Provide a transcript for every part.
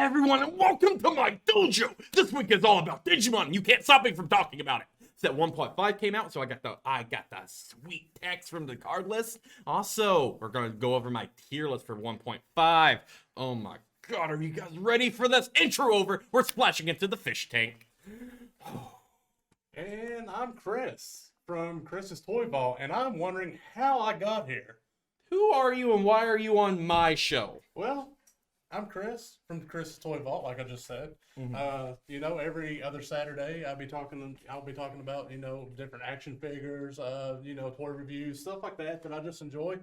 everyone, and welcome to my dojo. This week is all about Digimon, and you can't stop me from talking about it. Set 1.5 came out, so I got the sweet text from the card list. Also, we're gonna go over my tier list for 1.5. Oh my god, are you guys ready for this? Intro over. We're splashing into the fish tank. And I'm Chris from Chris's Toy Vault, and I'm wondering how I got here. Who are you and why are you on my show? Well, I'm Chris from Chris's Toy Vault, like I just said. Every other Saturday I'll be talking about, different action figures, toy reviews, stuff like that I just enjoy.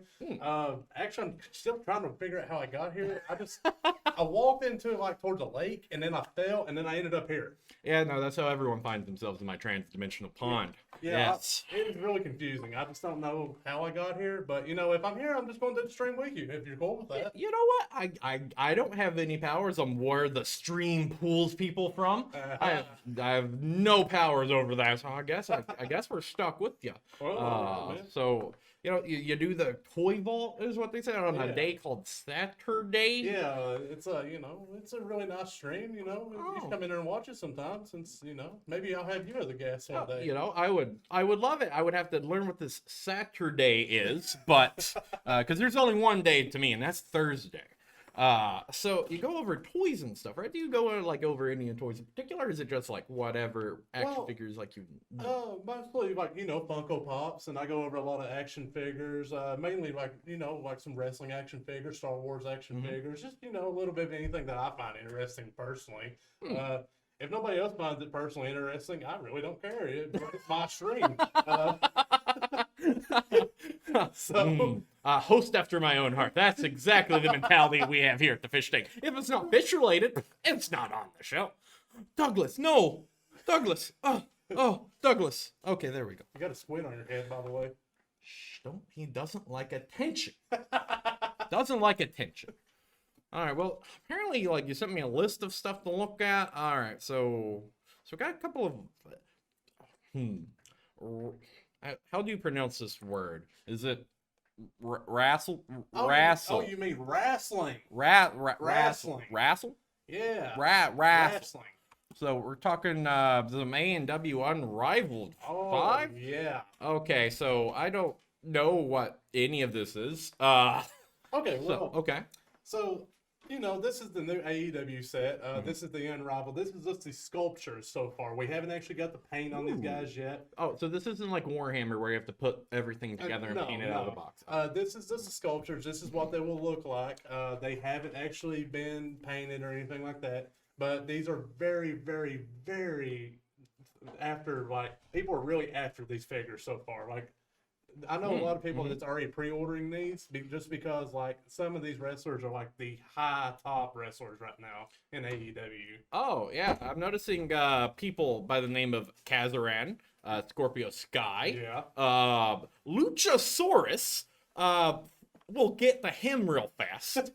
Actually, I'm still trying to figure out how I got here. I walked into it like towards the lake, and then I fell, and then I ended up here. Yeah, no, that's how everyone finds themselves in my trans-dimensional pond. Yeah, yes. It was really confusing. I just don't know how I got here, but if I'm here, I'm just going to do the stream with you, if you're cool with that. You know what? I don't have any powers on where the stream pulls people from. I have no powers over that, so I guess we're stuck with you. So you do the Toy Vault is what they say on a day called Saturday. Yeah, it's a really nice stream. You should come in there and watch it sometime, since maybe I'll have you as a guest one day. I would love it. I would have to learn what this Saturday is, but because there's only one day to me, and that's Thursday. So you go over toys and stuff, right? Do you go over any toys in particular, or is it just like whatever action figures like you? Mostly Funko Pops, and I go over a lot of action figures, mainly like some wrestling action figures, Star Wars action figures, just a little bit of anything that I find interesting personally. If nobody else finds it personally interesting, I really don't care. It's my stream. Host after my own heart. That's exactly the mentality we have here at the Fish Tank. If it's not fish related, it's not on the show. Douglas, no. Douglas. Oh, Douglas. Okay, there we go. You got a squid on your head, by the way. Shh, he doesn't like attention. Doesn't like attention. All right, well, apparently, you sent me a list of stuff to look at. All right, so we got a couple of... How do you pronounce this word? Is it wrassle? Oh, you mean wrestling? Wrestling. Wrassle? Yeah. Wrestling. So we're talking the A&W Unrivaled 5? Yeah. Okay, so I don't know what any of this is. Okay, well. Okay. So, this is the new AEW set. This is the Unrivaled. This is just the sculptures so far. We haven't actually got the paint on these guys yet. Oh, so this isn't like Warhammer where you have to put everything together and paint it out of the box. This is just the sculptures. This is what they will look like. They haven't actually been painted or anything like that. But these are very, very, very people are really after these figures so far. I know a lot of people that's already pre-ordering these just because some of these wrestlers are the high top wrestlers right now in AEW. Oh yeah, I'm noticing people by the name of Kazaran, Scorpio Scott, Luchasaurus. We'll get to him real fast.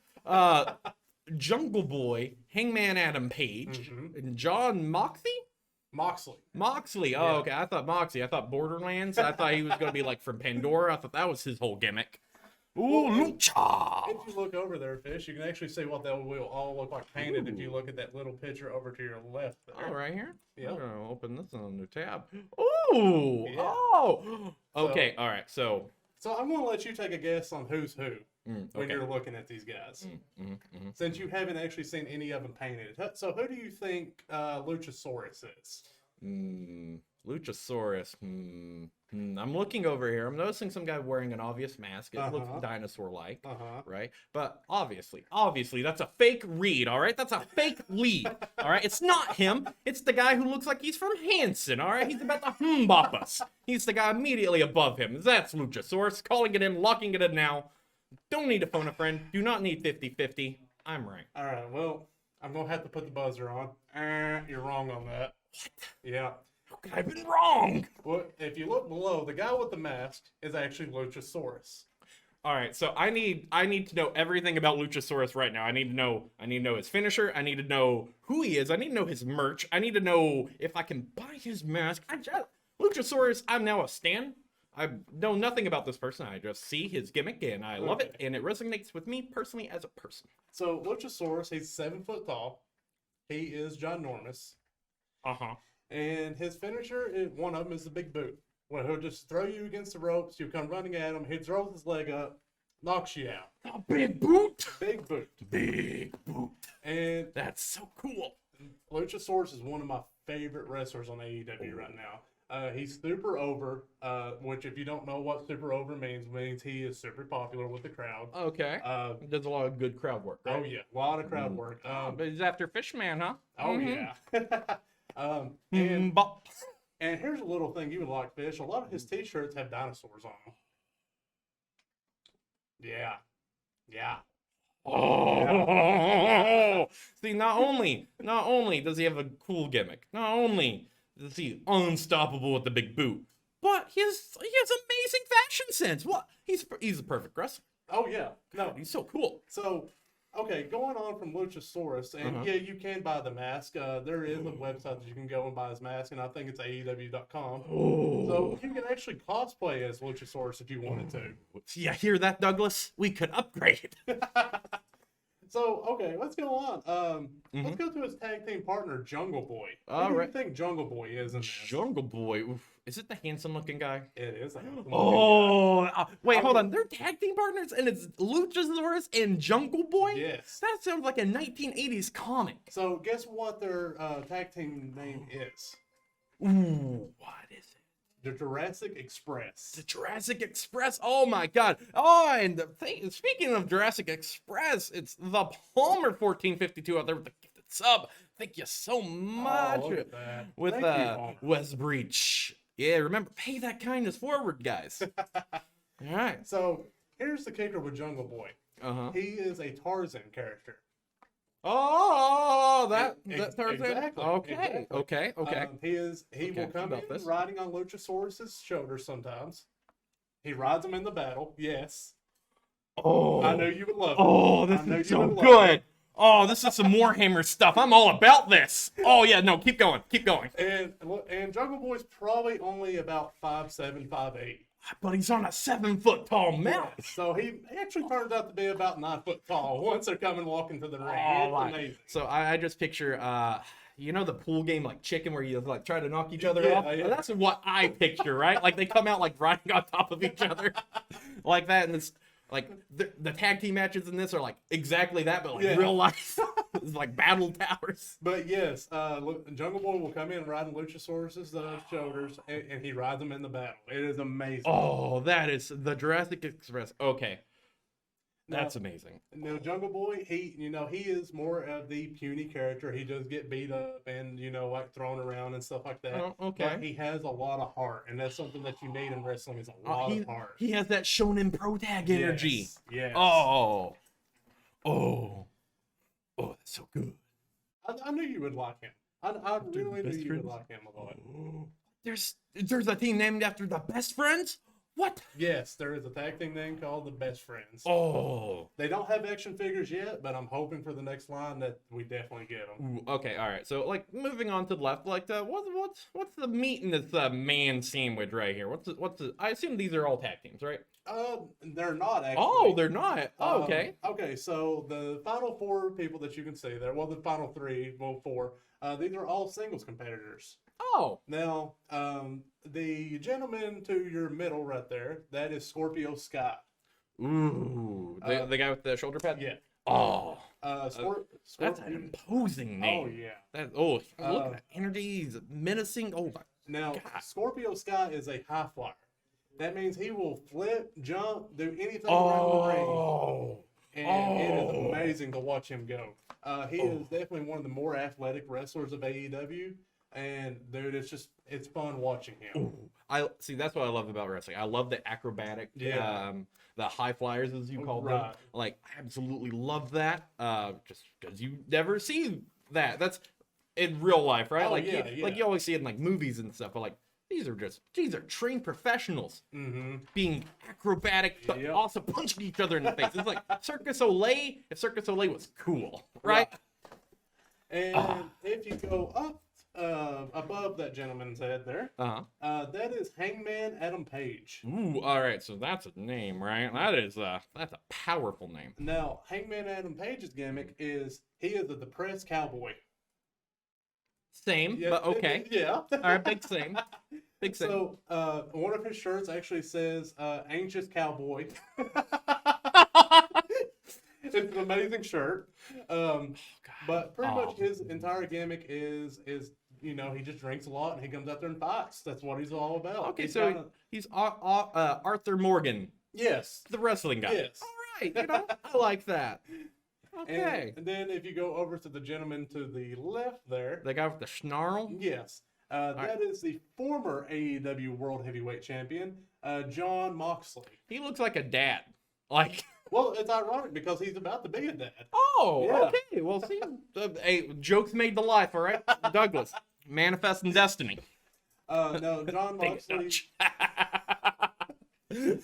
Jungle Boy, Hangman Adam Page, and John Moxley. Moxley. Oh, okay. I thought Moxley. I thought Borderlands. I thought he was going to be from Pandora. I thought that was his whole gimmick. Ooh, Lucha! If you look over there, Fish, you can actually see what they will all look like painted if you look at that little picture over to your left there. Oh, right here? Yeah. I'm going to open this on a new tab. Ooh! Yeah. Oh! Okay, all right. So I'm going to let you take a guess on who's who. When you're looking at these guys, since you haven't actually seen any of them painted. So who do you think Luchasaurus is? Luchasaurus. I'm looking over here. I'm noticing some guy wearing an obvious mask. It looks dinosaur-like, right? But obviously, that's a fake read, all right? That's a fake lead, all right? It's not him. It's the guy who looks like he's from Hanson, all right? He's about to bop us. He's the guy immediately above him. That's Luchasaurus. Calling it in, locking it in now. Don't need to phone a friend. Do not need 50-50. I'm right. All right, well, I'm going to have to put the buzzer on. You're wrong on that. What? Yeah. How could I have been wrong? Well, if you look below, the guy with the mask is actually Luchasaurus. All right, so I need to know everything about Luchasaurus right now. I need to know his finisher. I need to know who he is. I need to know his merch. I need to know if I can buy his mask. Luchasaurus, I'm now a stan. I know nothing about this person. I just see his gimmick and I love it, and it resonates with me personally as a person. So Luchasaurus, he's 7 foot tall. he is ginormous. Uh-huh. And his finisher, one of them is the big boot. Where he'll just throw you against the ropes, you come running at him, he throws his leg up, knocks you out. A big boot. Big boot. Big boot. And that's so cool. Luchasaurus is one of my favorite wrestlers on AEW right now. He's super over, which if you don't know what super over means he is super popular with the crowd. Okay. Does a lot of good crowd work, right? Oh, yeah. A lot of crowd work. But he's after Fishman, huh? Oh, yeah. And here's a little thing you would like, Fish. A lot of his t-shirts have dinosaurs on them. Yeah. Yeah. Oh, see, not only does he have a cool gimmick, not only is he unstoppable with the big boot, but he has amazing fashion sense. What? He's a perfect wrestler. Oh yeah, no, he's so cool. So, okay, going on from Luchasaurus, and yeah, you can buy the mask. There is a website that you can go and buy his mask, and I think it's AEW.com. Oh. So you can actually cosplay as Luchasaurus if you wanted to. Yeah, hear that, Douglas? We could upgrade. So, okay, let's go on. Let's go to his tag team partner, Jungle Boy. All Who right. do you think Jungle Boy is in this? Jungle Boy. Oof. Is it the handsome-looking guy? It is. Wait, hold on. They're tag team partners, and it's Luchasaurus and Jungle Boy? Yes. That sounds like a 1980s comic. So, guess what their tag team name is? Ooh, what is it? The Jurassic Express. The Jurassic Express. Oh my God. Oh, and speaking of Jurassic Express, it's the Palmer 1452 out there with the gifted sub. Thank you so much. Oh, look at that. With Thank you, West Breach. Yeah, remember, pay that kindness forward, guys. All right. So here's the kicker with Jungle Boy. He is a Tarzan character. Oh, that Tarzan. Exactly. Okay. He will come in riding on Luchasaurus's shoulders sometimes. He rides them in the battle. Yes. Oh, I know you would love it. Oh, this is so good. Oh, this is some Warhammer stuff. I'm all about this. Oh yeah, no, keep going. And Jungle Boy's probably only about 5'7", 5'8". But he's on a 7-foot tall mount. Yeah, so he actually turns out to be about 9 foot tall once they're coming walking to the ring. It's amazing. So I just picture, you know, the pool game like chicken where you like try to knock each other off? Yeah. That's what I picture, right? Like they come out like riding on top of each other like that. And it's like the tag team matches in this are like exactly that, but like real life. It's like battle towers. But yes, Jungle Boy will come in riding Luchasaurus's shoulders, and he rides them in the battle. It is amazing. Oh, that is the Jurassic Express. Okay. That's amazing. Now, Jungle Boy, he is more of the puny character. He does get beat up and, like thrown around and stuff like that. Oh, okay. But he has a lot of heart, and that's something that you need in wrestling is a lot of heart. He has that Shonen Pro Tag energy. Yes. Oh, that's so good. I knew you would like him. I really knew you would like him a lot. There's a team named after the Best Friends? What? Yes, there is a tag team name called the Best Friends. Oh. They don't have action figures yet, but I'm hoping for the next line that we definitely get them. Ooh, okay, all right. So, like, moving on to the left, like, what's the meat in this man sandwich right here? What's the? I assume these are all tag teams, right? They're not actually. Oh, they're not. Oh, okay. Okay, so the final 4 people that you can see there, well, the final 3, well, 4, these are all singles competitors. Oh. Now, the gentleman to your middle right there, that is Scorpio Scott. Ooh, the guy with the shoulder pad? Yeah. Oh. That's an imposing name. Oh, yeah. Look at that energy. He's menacing. Oh, my Now, God. Scorpio Scott is a high flyer. That means he will flip, jump, do anything around the ring. And it is amazing to watch him go. He is definitely one of the more athletic wrestlers of AEW. And dude, it's fun watching him. Ooh. I see. That's what I love about wrestling. I love the acrobatic, the high flyers as you call them. Like, I absolutely love that. Just because you never see that. That's in real life, right? Like you always see it in like movies and stuff. But like these are trained professionals being acrobatic, but also punching each other in the face. It's like Circus Olay if Circus Olay was cool, right? And if you go up. Above that gentleman's head there. That is Hangman Adam Page. Ooh, all right. So that's a name, right? That's a powerful name. Now, Hangman Adam Page's gimmick is he is a depressed cowboy. Same, Yeah, but okay. Yeah. All right, big same. Big same. So, one of his shirts actually says "Anxious Cowboy." It's an amazing shirt. But pretty much his entire gimmick is he just drinks a lot and he comes out there and fights. That's what he's all about. Okay, so he's Arthur Morgan, yes, the wrestling guy. yes. All right, I like that. Okay. And then if you go over to the gentleman to the left there, The guy with the snarl? yes, that is the former AEW World Heavyweight Champion, Jon Moxley. He looks like a dad. Like, Well, it's ironic because he's about to be a dad. oh, Yeah. okay. Well, see, hey, jokes made to life, all right? Douglas, manifesting destiny. No, Jon Dang it, Moxley. Dutch.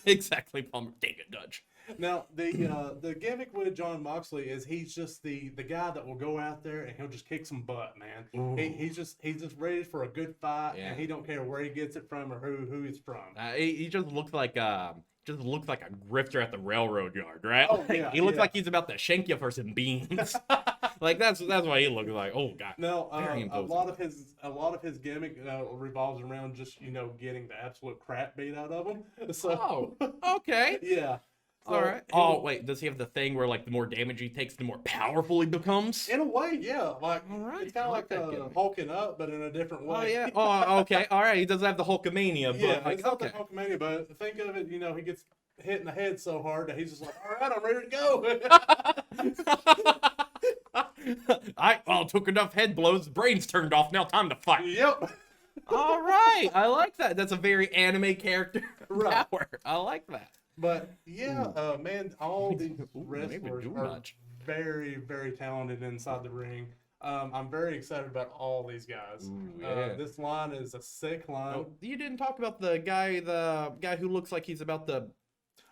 Exactly, Palmer. Dang it, Dutch. Now the gimmick with Jon Moxley is he's just the guy that will go out there and he'll just kick some butt, man. He's just ready for a good fight, and he don't care where he gets it from or who he's from. He just looks like a grifter at the railroad yard, right? Oh, Like, yeah, he looks yeah. like he's about to shank you for some beans. Like that's what he looks like. Oh god. No, Very a imposing. lot of his gimmick revolves around just getting the absolute crap beat out of him. So Okay. yeah. So All right. Oh wait, does he have the thing where like the more damage he takes, the more powerful he becomes? in a way, yeah. Like All right, it's kind I of like that like gimmick. hulking up, but in a different way. Oh yeah. Oh okay. All right. He doesn't have the Hulkamania, but Yeah, like, it's not okay. the Hulkamania, but think of it, he gets hit in the head so hard that he's just like, all right, I'm ready to go. Took enough head blows, brains turned off. Now time to fight. Yep. All right, I like that. That's a very anime character Right. power. I like that. But yeah, man, all these maybe wrestlers too are much. very, very talented inside the ring. I'm very excited about all these guys. Ooh, yeah. This line is a sick line. Oh, you didn't talk about the guy who looks like he's about to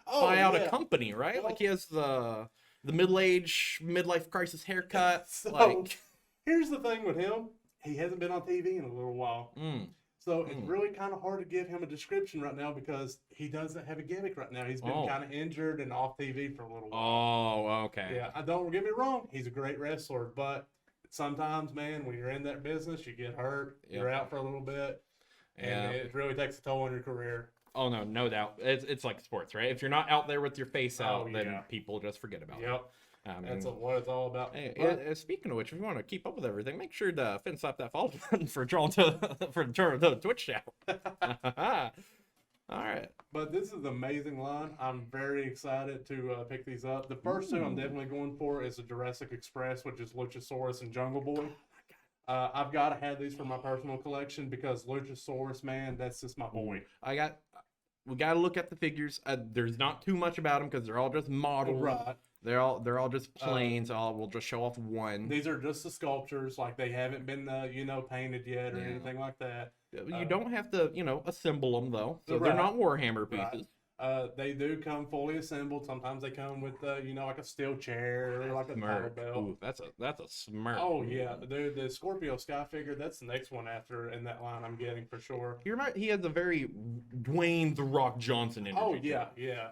buy out a company, right? Well- Like he has the midlife crisis haircut. So, Like, here's the thing with him. He hasn't been on TV in a little while. So it's Mm. really kind of hard to give him a description right now because he doesn't have a gimmick right now. He's been Oh. kind of injured and off TV for a little while. oh, okay. Yeah, I don't get me wrong. He's a great wrestler, but sometimes, man, when you're in that business, you get hurt. You're out for a little bit, and it really takes a toll on your career. Oh no, no doubt. It's like sports, right? If you're not out there with your face out, Oh, then yeah. people just forget about it. Yep, that's what it's all about. Hey, But- speaking of which, if you want to keep up with everything, make sure to slap that follow button for Joel the Twitch channel. All right. But this is an amazing line. I'm very excited to pick these up. The first two I'm definitely going for is the Jurassic Express, which is Luchasaurus and Jungle Boy. I've got to have these for my personal collection because Luchasaurus, man, that's just my boy. We got to look at the figures. There's not too much about them because they're all just models. Right. They're all just plain. So we'll just show off one. These are just the sculptures, like they haven't been, painted yet or Yeah. anything like that. You don't have to, assemble them though. So Right. they're not Warhammer pieces. They do come fully assembled. Sometimes they come with, like a steel chair or like a title Smirk. belt. Ooh, that's a smirk. Oh yeah, the Scorpio Scott figure. That's the next one after in that line I'm getting for sure. He has a very Dwayne the Rock Johnson energy. Oh to yeah, him. yeah.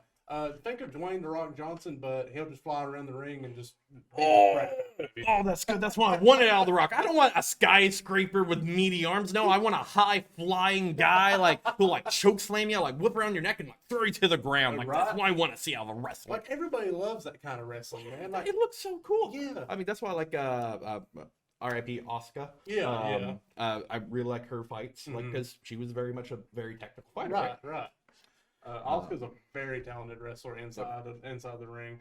Think of Dwayne the Rock Johnson, but he'll just fly around the ring and just beat the crap out of you. Oh, that's good. That's what I wanted out of the Rock. I don't want a skyscraper with meaty arms. No, I want a high flying guy who choke slam you, whip around your neck and throw you to the ground. Like that's Right. what I want to see out of a wrestler. Like everybody loves that kind of wrestling, man. Like It looks so cool. Yeah. I mean, that's why I like R.I.P. Oscar. Yeah, I really like her fights, because she was very much a very technical fighter. Right. right. Asuka's a very talented wrestler inside the ring.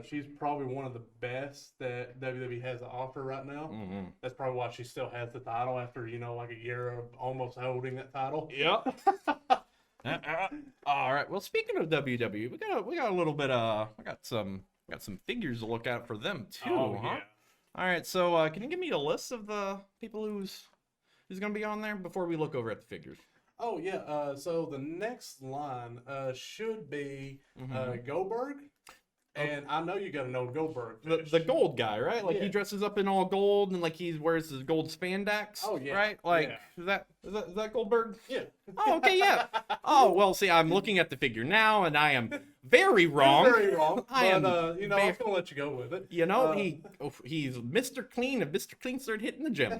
She's probably one of the best that WWE has to offer right now. Mm-hmm. That's probably why she still has the title after like a year of almost holding that title. Yep. All right. Well, speaking of WWE, we got a little bit we got some figures to look at for them too, Oh, huh? yeah. All right. So, can you give me a list of the people who's gonna be on there before we look over at the figures? Oh yeah. So the next line should be Mm-hmm. Goldberg, and I know you got to know Goldberg. The gold guy, right? Like he Yeah. dresses up in all gold and he wears his gold spandex. Oh, yeah. Right? Yeah. Is that Goldberg? Yeah. Oh, okay, yeah. Oh, well, see, I'm looking at the figure now, and I am very wrong. Very wrong. I am But I was gonna let you go with it. He's Mr. Clean, and Mr. Clean started hitting the gym.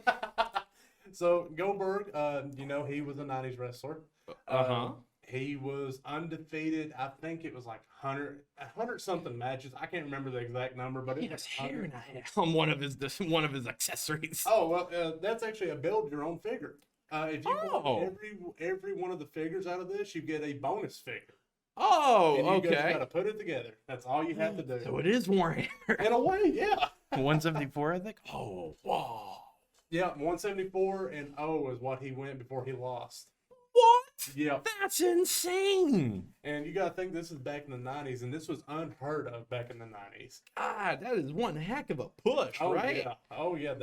So Goldberg, he was a '90s wrestler. He was undefeated. I think it was like 100 something matches. I can't remember the exact number, but it was hair in a hat on one of his accessories. Oh well, that's actually a build your own figure. If you pull every one of the figures out of this, you get a bonus figure. Oh, and you okay. just gotta put it together. That's all you have to do. So it is Warhammer. In a way, yeah. 174, I think. Oh, wow. Yeah, 174 and 0 is what he went before he lost. What? Yeah. That's insane. And you gotta think this is back in the 90s, and this was unheard of back in the 90s. God, that is one heck of a push, right? Yeah. Oh yeah,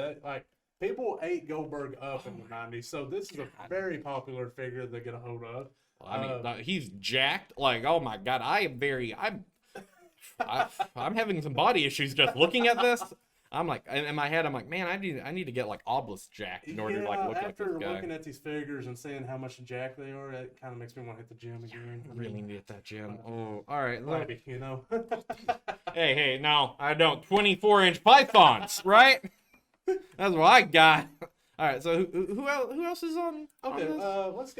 people ate Goldberg up in the 90s, so this is a very popular figure to get a hold of. I mean, he's jacked. Like, oh my God, I'm having some body issues just looking at this. I'm like, in my head, I'm like, man, I need to get like obelisk jacked in order to like look like this guy. After looking at these figures and seeing how much jacked they are, it kind of makes me want to hit the gym again. I really need to hit that gym. Oh, all right. Maybe, Hey, no, I don't. 24-inch pythons, right? That's what I got. All right, so who else is on? Okay, on this?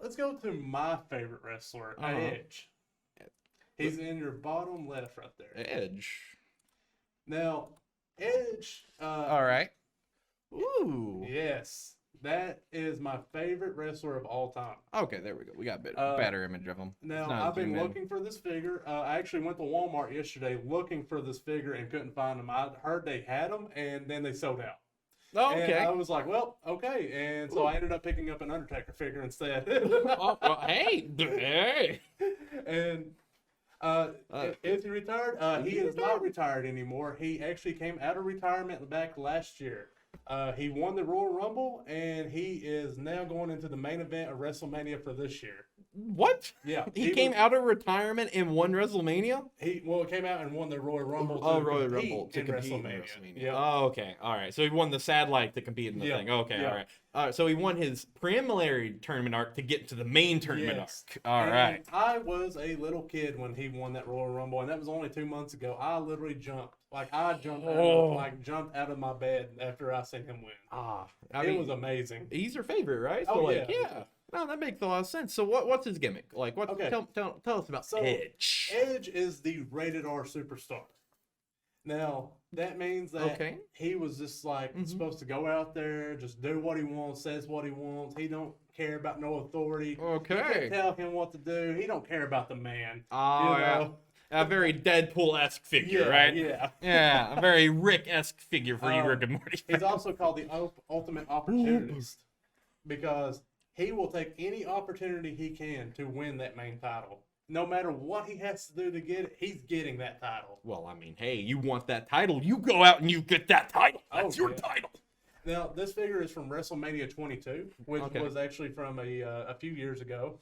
let's go to my favorite wrestler, Edge. He's in your bottom left right there. Edge. Now, Edge. All right. Ooh. Yes, that is my favorite wrestler of all time. Okay, there we go. We got a better image of him. Now, I've been looking for this figure. I actually went to Walmart yesterday looking for this figure and couldn't find him. I heard they had them, and then they sold out. Oh, okay. And I was like, well, okay. And so I ended up picking up an Undertaker figure instead. Well, hey. And is he retired? He is not retired anymore. He actually came out of retirement back last year. He won the Royal Rumble, and he is now going into the main event of WrestleMania for this year. What? Yeah. He came out of retirement and won WrestleMania? He came out and won the Royal Rumble. Royal Rumble to compete in WrestleMania. Yep. Oh, okay. All right. So he won the satellite to compete in the thing. Okay. All right. So he won his preliminary tournament arc to get to the main tournament arc. All right. I was a little kid when he won that Royal Rumble, and that was only 2 months ago. I literally jumped. Like, I jumped out of my bed after I seen him win. It was amazing. He's your favorite, right? So, oh, yeah. No, that makes a lot of sense. So what's his gimmick? Like, tell us about Edge. Edge is the rated R superstar. Now, that means that he was just like supposed to go out there, just do what he wants, says what he wants. He don't care about no authority. Okay. You can't tell him what to do. He don't care about the man. Oh, yeah. A very Deadpool-esque figure, right? Yeah. Yeah, a very Rick-esque figure for you Rick and Morty. He's also called the ultimate opportunist because he will take any opportunity he can to win that main title. No matter what he has to do to get it, he's getting that title. Well, I mean, hey, you want that title, you go out and you get that title. That's your title. Now, this figure is from WrestleMania 22, which was actually from a few years ago.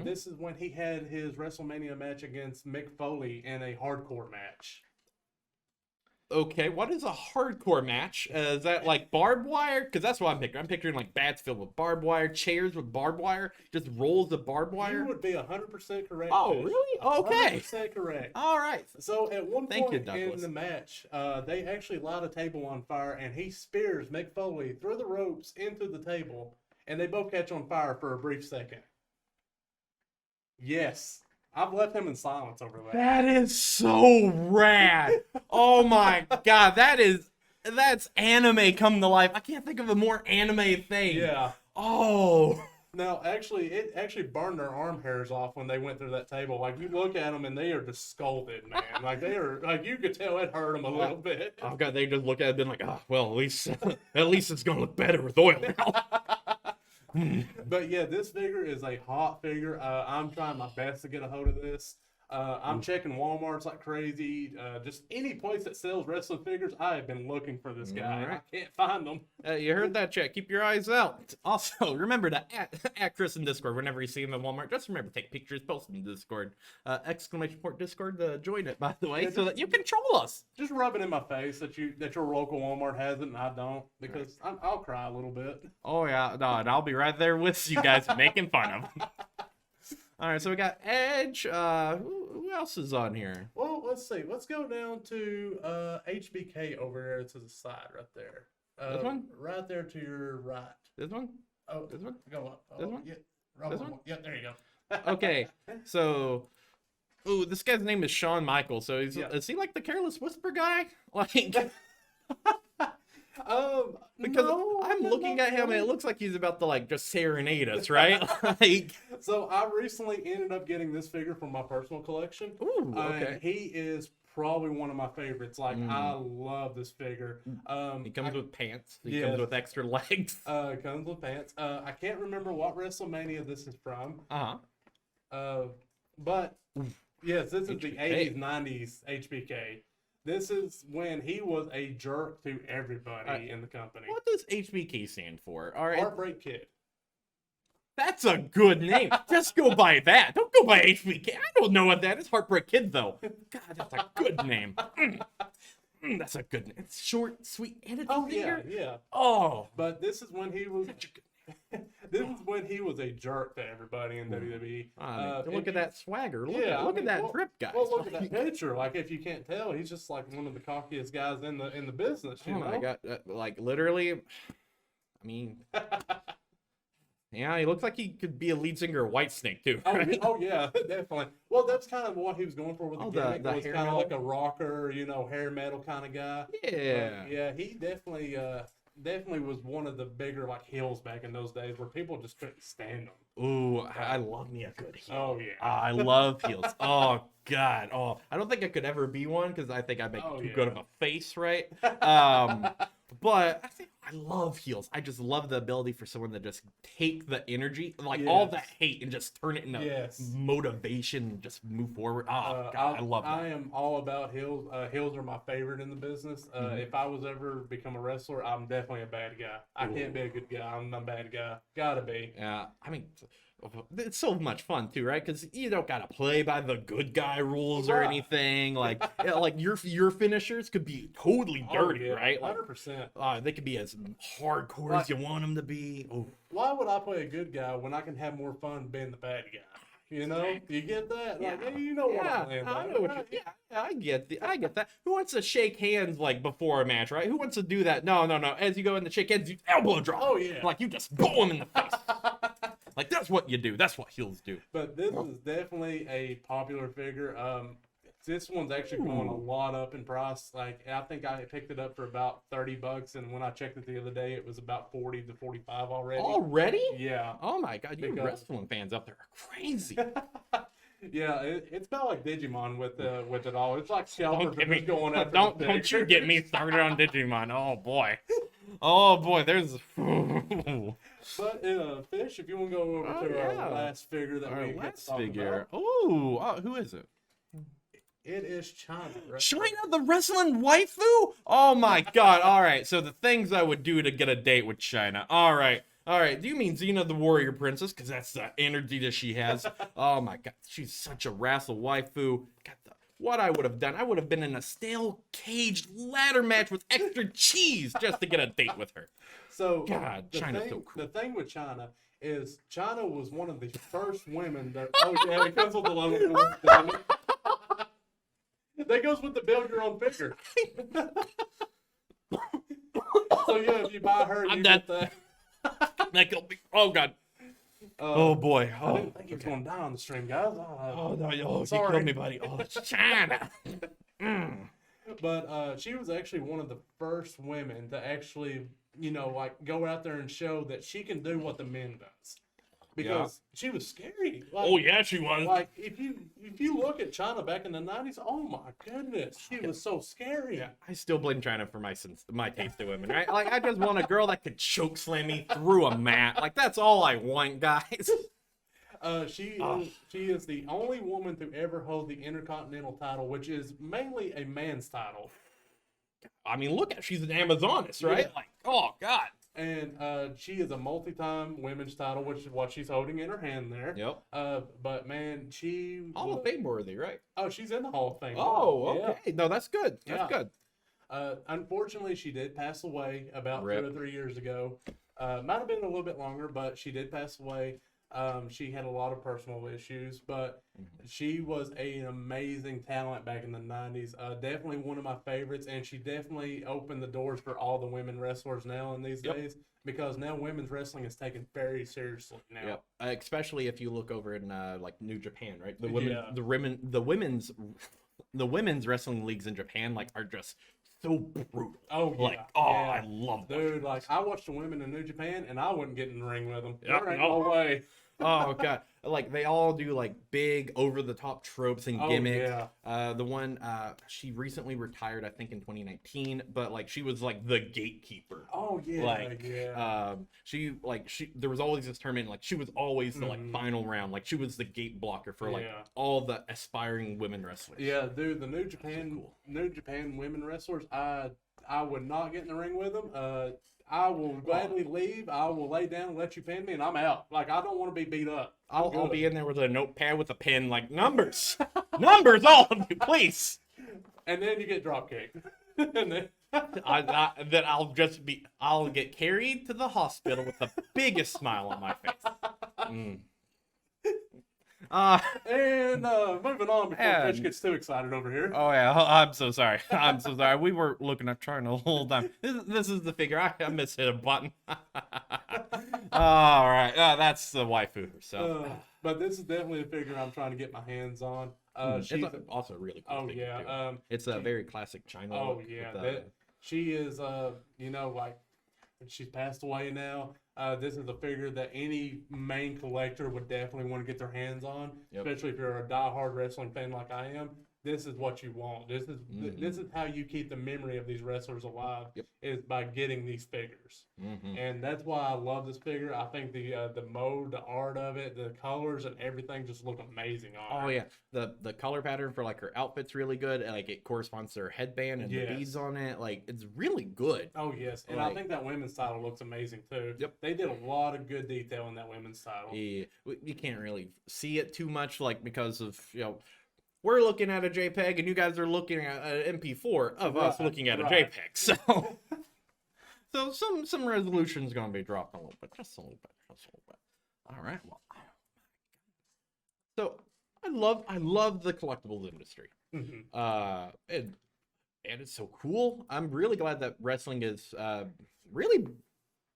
This is when he had his WrestleMania match against Mick Foley in a hardcore match. Okay, what is a hardcore match? Is that like barbed wire? Because that's what I'm picturing. I'm picturing like bats filled with barbed wire, chairs with barbed wire, just rolls of barbed wire. You would be 100% correct. Oh, really? Okay. 100% correct. All right. So at one point in the match, they actually light a table on fire, and he spears Mick Foley through the ropes into the table, and they both catch on fire for a brief second. Yes. I've left him in silence over that. That is so rad. Oh my God. That's anime come to life. I can't think of a more anime thing. Yeah. Oh. Now, it actually burned their arm hairs off when they went through that table. Like, you look at them and they are just scalded, man. Like, you could tell it hurt them a little bit. Oh God, they just look at it and been like, well, at least it's going to look better with oil now. But yeah, this figure is a hot figure. I'm trying my best to get a hold of this. I'm checking Walmarts like crazy. Just any place that sells wrestling figures, I have been looking for this guy. Right. I can't find them. You heard that, chat. Keep your eyes out. Also, remember to at Chris in Discord whenever you see him at Walmart. Just remember to take pictures, post them in Discord. Exclamation point Discord. Join it, by the way, so that you control us. Just rub it in my face that your local Walmart has it and I don't, because I'll cry a little bit. Oh yeah, no, and I'll be right there with you guys making fun of them. All right, so we got Edge. Who else is on here? Well, let's see. Let's go down to HBK over there to the side right there. This one? Right there to your right. This one? Oh, This one? Go up. Oh, This one? Yeah. Right This one? Yeah, there you go. Okay, so, ooh, this guy's name is Shawn Michaels. So is he like the Careless Whisper guy? Like, because no, I'm looking at him and it looks like he's about to like just serenade us, right? Like, so I recently ended up getting this figure from my personal collection. ooh, okay. And he is probably one of my favorites. Like, I love this figure. He comes with pants. He Yes. comes with extra legs. Comes with pants. I can't remember what WrestleMania this is from. But yes, this is the HBK. 80s, 90s HBK. This is when he was a jerk to everybody in the company. What does HBK stand for? All right, Heartbreak Kid. that's a good name. Just go by that. Don't go by HBK. I don't know what that is. Heartbreak Kid, though. God, that's a good name. That's a good name. It's short, sweet, and it's Yeah, yeah. Oh, But this is when he was. This is when he was a jerk to everybody in WWE. look at that swagger. Look Yeah, at that drip, guys. Well, look at that picture. Like, if you can't tell, he's just like one of the cockiest guys in the business. You Oh know? my god! Like literally, I mean, yeah, he looks like he could be a lead singer of Whitesnake too. Right? Oh yeah, definitely. Well, that's kind of what he was going for with the gimmick. the Was hair kind of metal. like a rocker, hair metal kind of guy. Yeah. Yeah, he definitely was one of the bigger like heels back in those days where people just couldn't stand them. Ooh, I love me a good heel. Oh yeah. I love heels. Oh god. Oh, I don't think I could ever be one because I think I make too good of a face, right? But I think I love heels. I just love the ability for someone to just take the energy, like all that hate, and just turn it into motivation and just move forward. Oh, God, I love that. I am all about heels. Heels are my favorite in the business. If I was ever become a wrestler, I'm definitely a bad guy. I can't be a good guy. I'm a bad guy. Gotta be. Yeah, I mean, it's so much fun too, right? Because you don't gotta play by the good guy rules or anything. Like, like your finishers could be totally dirty, right? 100%. They could be as hardcore as you want them to be. Oh. Why would I play a good guy when I can have more fun being the bad guy? You get that? Yeah. Like, you know what I'm saying. I know what you. Yeah, I get that. Who wants to shake hands like before a match, right? Who wants to do that? No. As you go in to shake hands, you elbow drop. Oh yeah. Like you just boom him in the face. Like that's what you do. That's what heels do. But this is definitely a popular figure. This one's actually going a lot up in price. Like, I think I picked it up for about $30, and when I checked it the other day, it was about 40 to 45 already. Already? Yeah. Oh my God, you wrestling fans up there are crazy. Yeah, it's about like Digimon with it all. It's like Shelter going after don't you get me started on Digimon. Oh boy, there's. But Fish, if you want to go over to our last figure that we get to talk about. Oh, who is it? It is China. Right? China, the wrestling waifu? Oh my God! All right, so the things I would do to get a date with China. All right. Do you mean Xena the Warrior Princess? Because that's the energy that she has. Oh my God, she's such a wrestle waifu. What I would have done, I would have been in a stale caged ladder match with extra cheese just to get a date with her. So God, China's so cool. The thing with China is China was one of the first women that. Oh yeah, it comes with the level. That goes with the build your own figure. So yeah, if you buy her, you get that. Oh God. Oh boy. I didn't think he was going to die on the stream, guys. You killed me, buddy. Oh, it's China. But she was actually one of the first women to actually, go out there and show that she can do what the men does. Because she was scary. Like, she was. Like if you look at China back in the 90s, oh my goodness, she was so scary. Yeah, I still blame China for my taste of women, right? Like I just want a girl that could choke slam me through a mat. Like that's all I want, guys. She is the only woman to ever hold the Intercontinental title, which is mainly a man's title. I mean, look at she's an Amazoness, right? Yeah. Like, oh God. And she is a multi-time women's title, which is what she's holding in her hand there. Yep. But man, she Hall of Fame worthy, right? Oh, she's in the Hall of Fame. Oh, okay. Yeah. No, that's good. That's good. Unfortunately, she did pass away about 2 or 3 years ago. Might have been a little bit longer, but she did pass away. She had a lot of personal issues, but she was an amazing talent back in the 90s. Definitely one of my favorites, and she definitely opened the doors for all the women wrestlers now in these days, because now women's wrestling is taken very seriously now. Yep. Especially if you look over in like New Japan, right? The women's wrestling leagues in Japan like are just so brutal. Oh yeah, like I love them. Dude, like I watched the women in New Japan, and I wouldn't get in the ring with them. Yep, There ain't no way. Oh god, like they all do like big over the top tropes and gimmicks. The one she recently retired, I think in 2019, but like she was like the gatekeeper. Oh yeah, like she there was always this tournament, like she was always the like final round, like she was the gate blocker for like all the aspiring women wrestlers. Yeah, dude, the New Japan women wrestlers, I would not get in the ring with them. I will gladly leave. I will lay down and let you pin me, and I'm out. Like, I don't want to be beat up. I'll be in there with a notepad with a pen, like, numbers, all of you, please. And then you get drop kicked. And then I'll get carried to the hospital with the biggest smile on my face. And moving on before Fish gets too excited over here. Oh yeah, I'm so sorry. I'm so sorry. We were looking at trying to hold on. This is the figure. I mishit a button. All right, that's the waifu. So, but this is definitely a figure I'm trying to get my hands on. She's also a really cool figure too. It's a very classic China. Oh yeah, she is. Like she's passed away now. This is a figure that any main collector would definitely want to get their hands on, especially if you're a diehard wrestling fan like I am. This is what you want. This is how you keep the memory of these wrestlers alive, is by getting these figures. And that's why I love this figure. I think the mode, the art of it, the colors and everything just look amazing on her. Oh yeah, the color pattern for like her outfit's really good. Like it corresponds to her headband and the beads on it. Like it's really good. Oh yes, and I think that women's title looks amazing too. They did a lot of good detail in that women's title. Yeah, you can't really see it too much, like because of we're looking at a JPEG and you guys are looking at an MP4 of us looking at a JPEG. So some resolution's gonna be dropped a little bit, just a little bit. All right. Well, so I love the collectibles industry. And it's so cool. I'm really glad that wrestling is really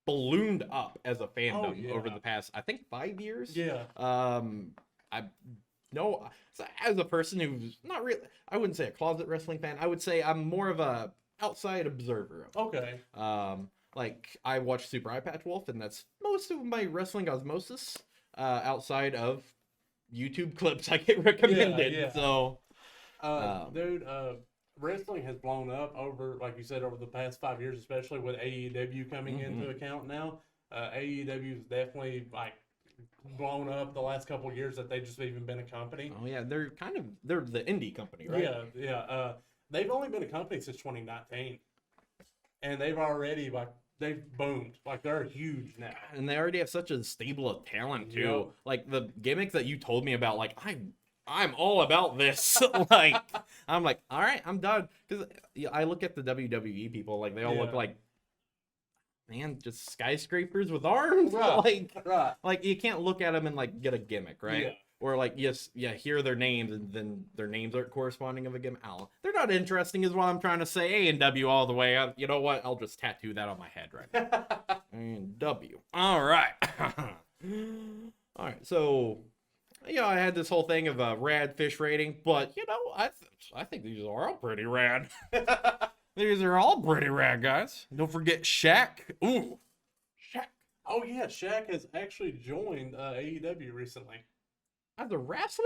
ballooned up as a fandom over the past, I think, 5 years. No, so as a person who's not really, I wouldn't say a closet wrestling fan. I would say I'm more of a outside observer. Okay. Like I watch Super Eye Patch Wolf, and that's most of my wrestling osmosis. Outside of YouTube clips I get recommended. So, dude, wrestling has blown up over, like you said, over the past 5 years, especially with AEW coming into account now. AEW is definitely like blown up the last couple of years that they've just even been a company. Oh yeah, they're the indie company, right? Yeah. They've only been a company since 2019, and they've boomed. Like they're huge now, and they already have such a stable of talent too. Like the gimmicks that you told me about, like I'm all about this. Like I'm like, all right, I'm done. Because I look at the WWE people, like they all look like, man, just skyscrapers with arms. Like you can't look at them and like get a gimmick, right? Or like hear their names and then their names aren't corresponding of a gimmick. They're not interesting, is what I'm trying to say. A&W all the way. You know what? I'll just tattoo that on my head right now. A&W. All right. All right. So, I had this whole thing of a rad fish rating, but I think these are all pretty rad. These are all pretty rad, guys. Don't forget Shaq. Ooh, Shaq. Oh yeah, Shaq has actually joined AEW recently. As a wrestler?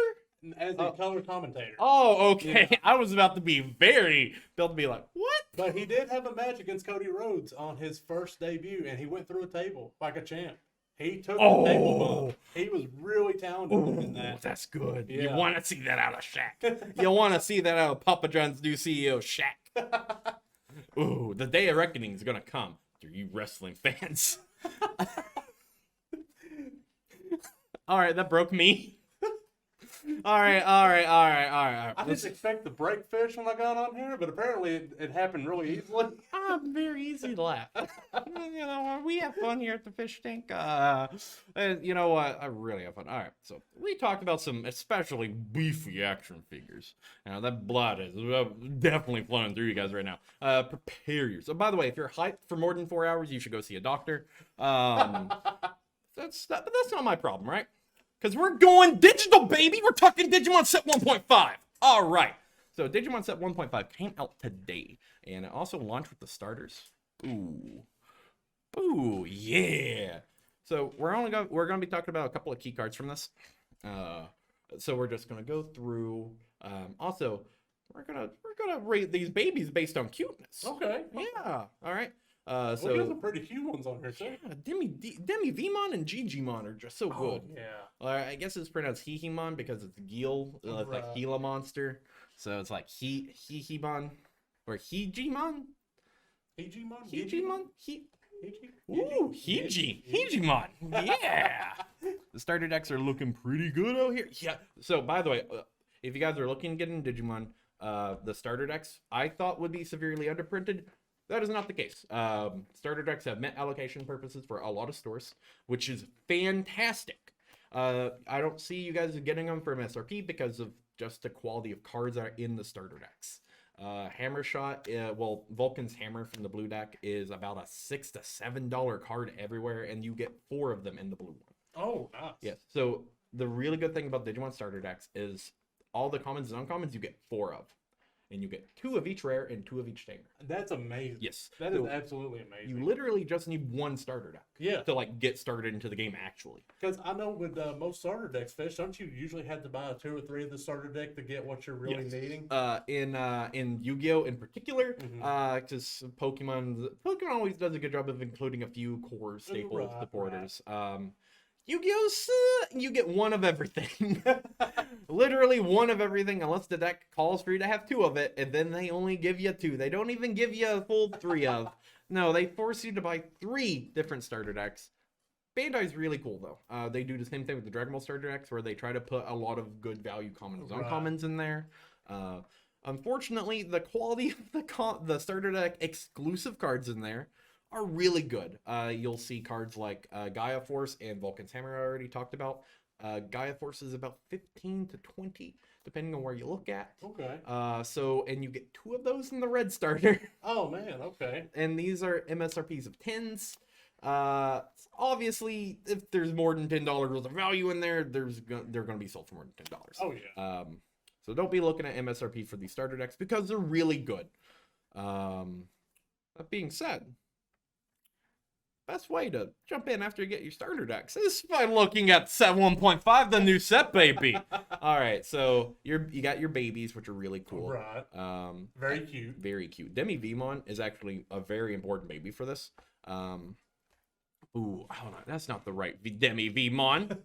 As a color commentator. Oh, okay. Yeah. I was about to be like, what? But he did have a match against Cody Rhodes on his first debut, and he went through a table like a champ. He took the table bump. He was really talented in that. That's good. Yeah. You want to see that out of Shaq. You want to see that out of Papa John's new CEO, Shaq. Ooh, the day of reckoning is going to come through you wrestling fans. All right, that broke me. All right. I didn't expect the breakfish when I got on here, but apparently it happened really easily. I'm very easy to laugh. You know, we have fun here at the Fish Tank. You know what? I really have fun. All right, so we talked about some especially beefy action figures. Now that blood is definitely flowing through you guys right now. Prepare yourself. So, by the way, if you're hyped for more than 4 hours, you should go see a doctor. But that's not my problem, right? Because we're going digital, baby. We're talking Digimon Set 1.5. All right. So Digimon Set 1.5 came out today, and it also launched with the starters. Ooh, yeah. So we're gonna be talking about a couple of key cards from this. So we're just gonna go through. Also, we're gonna rate these babies based on cuteness. Okay. Yeah. All right. So we got some pretty cute ones on here too. Yeah, Demi Vmon and Digimon are just so good. Yeah. I guess it's pronounced Hihimon because it's Gil, like Gila monster. So it's like Hihimon or Hijimon. Hijimon? Ooh, Hijimon. Yeah. The starter decks are looking pretty good out here. Yeah. So by the way, if you guys are looking to get in Digimon, the starter decks I thought would be severely underprinted. That is not the case. Starter decks have met allocation purposes for a lot of stores, which is fantastic. I don't see you guys getting them from SRP because of just the quality of cards that are in the starter decks. Hammer Shot, Vulcan's Hammer from the blue deck is about a $6 to $7 card everywhere, and you get 4 of them in the blue one. Oh, nice. Yes. So the really good thing about Digimon starter decks is all the commons and uncommons you get 4 of. And you get 2 of each rare and 2 of each tamer. That's amazing. Yes. That is absolutely amazing. You literally just need 1 starter deck. Yeah. To like get started into the game actually. Because I know with most starter decks, Fish, don't you usually have to buy 2 or 3 of the starter deck to get what you're really needing? In Yu-Gi-Oh in particular, because Pokemon always does a good job of including a few core staple supporters. Yu-Gi-Oh's, you get 1 of everything. Literally 1 of everything, unless the deck calls for you to have 2 of it, and then they only give you 2. They don't even give you a full 3 of. No, they force you to buy 3 different starter decks. Bandai's really cool, though. They do the same thing with the Dragon Ball starter decks, where they try to put a lot of good value commons and uncommons in there. Unfortunately, the quality of the starter deck exclusive cards in there are really good. You'll see cards like Gaia Force and Vulcan's Hammer I already talked about. Gaia Force is about 15 to 20, depending on where you look at. Okay. And you get 2 of those in the red starter. Oh, man, okay. And these are MSRPs of 10s. Obviously, if there's more than $10 worth of value in there, they're going to be sold for more than $10. Oh, yeah. So don't be looking at MSRP for these starter decks because they're really good. That being said, best way to jump in after you get your starter decks is by looking at set 1.5, the new set, baby. All right, so you got your babies, which are really cool. Right. Very cute. Very cute. Demi Vmon is actually a very important baby for this. Ooh, hold on. That's not the right Demi Vmon.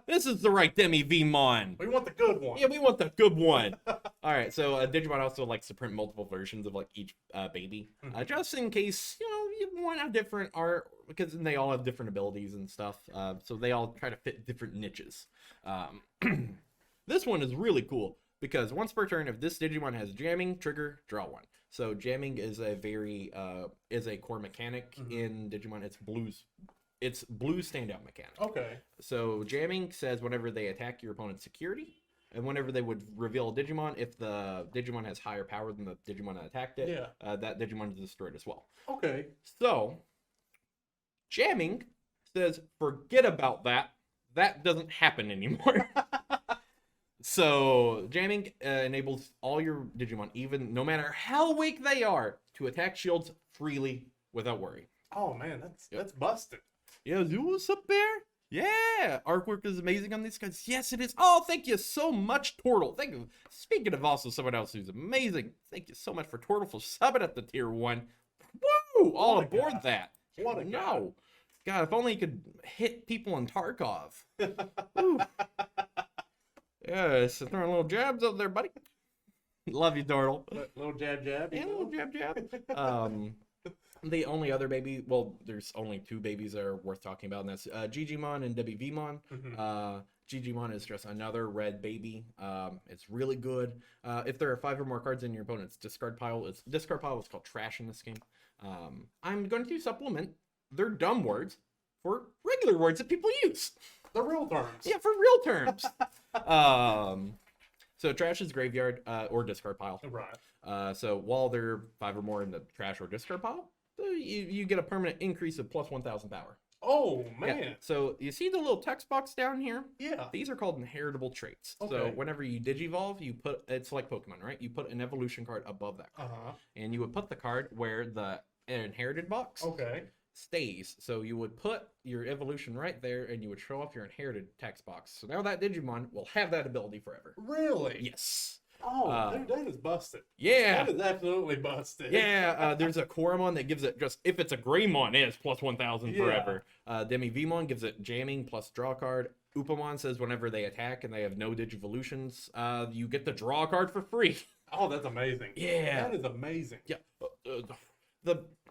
This is the right Demi Vmon. We want the good one. Yeah, we want the good one. All right, so Digimon also likes to print multiple versions of like each baby, just in case you want a different art, because they all have different abilities and stuff. So they all try to fit different niches. This one is really cool because once per turn, if this Digimon has jamming, trigger, draw 1. So jamming is a core mechanic in Digimon. It's Blue's standout mechanic. Okay. So jamming says whenever they attack your opponent's security, and whenever they would reveal a Digimon, if the Digimon has higher power than the Digimon that attacked it, that Digimon is destroyed as well. Okay. So jamming says forget about that. That doesn't happen anymore. So jamming enables all your Digimon, even no matter how weak they are, to attack shields freely without worry. Oh man, that's busted. Yeah, what's up there? Yeah, artwork is amazing on these guys. Yes, it is. Oh, thank you so much, Tortle. Thank you. Speaking of also someone else who's amazing, thank you so much for Tortle for subbing at the tier 1. Woo! All aboard that. What a guy. God, if only he could hit people in Tarkov. Yes, throwing little jabs up there, buddy. Love you, Tortle. Little jab. Yeah, little jab. The only other baby, well, there's only 2 babies that are worth talking about, and that's Digimon and Demi Vmon. Digimon is just another red baby. It's really good. If there are 5 or more cards in your opponent's discard pile, is called trash in this game. I'm going to supplement their dumb words for regular words that people use. The real terms. Yeah, for real terms. So trash is graveyard or discard pile. Right. So while there are 5 or more in the trash or discard pile, you get a permanent increase of plus 1,000 power. Oh, man. Yeah. So you see the little text box down here? Yeah. These are called inheritable traits. Okay. So whenever you digivolve, it's like Pokemon, right? You put an evolution card above that card. And you would put the card where the inherited box stays. So you would put your evolution right there and you would show off your inherited text box. So now that Digimon will have that ability forever. Really? Yes. Oh, dude, that is busted. Yeah. That is absolutely busted. Yeah, there's a Coromon that gives it just, if it's a Greymon, it's plus 1,000 forever. Demi-Vmon gives it jamming plus draw card. Upamon says whenever they attack and they have no Digivolutions, you get to draw a card for free. Oh, that's amazing. Yeah. That is amazing. Yeah.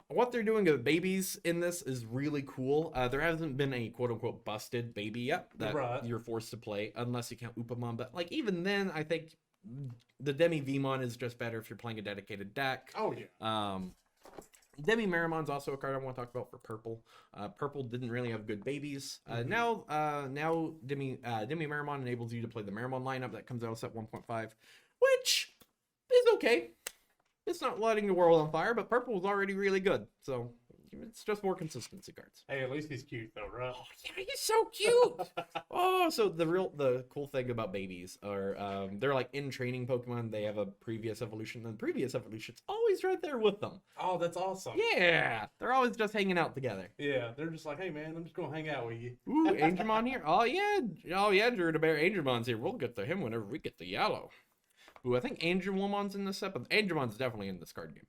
What they're doing with babies in this is really cool. There hasn't been a quote-unquote busted baby yet that you're forced to play, unless you count Upamon. But, like, even then, I think the Demi-Vmon is just better if you're playing a dedicated deck. Oh, yeah. Demi-Maramon's also a card I want to talk about for purple. Purple didn't really have good babies. Now Demi-Maramon enables you to play the Maramon lineup that comes out set 1.5, which is okay. It's not lighting the world on fire, but purple was already really good. So it's just more consistency cards. Hey, at least he's cute though, right? Oh, yeah, he's so cute. So the cool thing about babies are they're like in training Pokemon. They have a previous evolution, and the previous evolution's always right there with them. Oh, that's awesome. Yeah, they're always just hanging out together. Yeah, they're just like, hey man, I'm just gonna hang out with you. Ooh, Angemon here. Oh yeah, Drew the Bear. Angemon's here. We'll get to him whenever we get the yellow. Ooh, I think Angemon's in this set, but Angemon's definitely in this card game.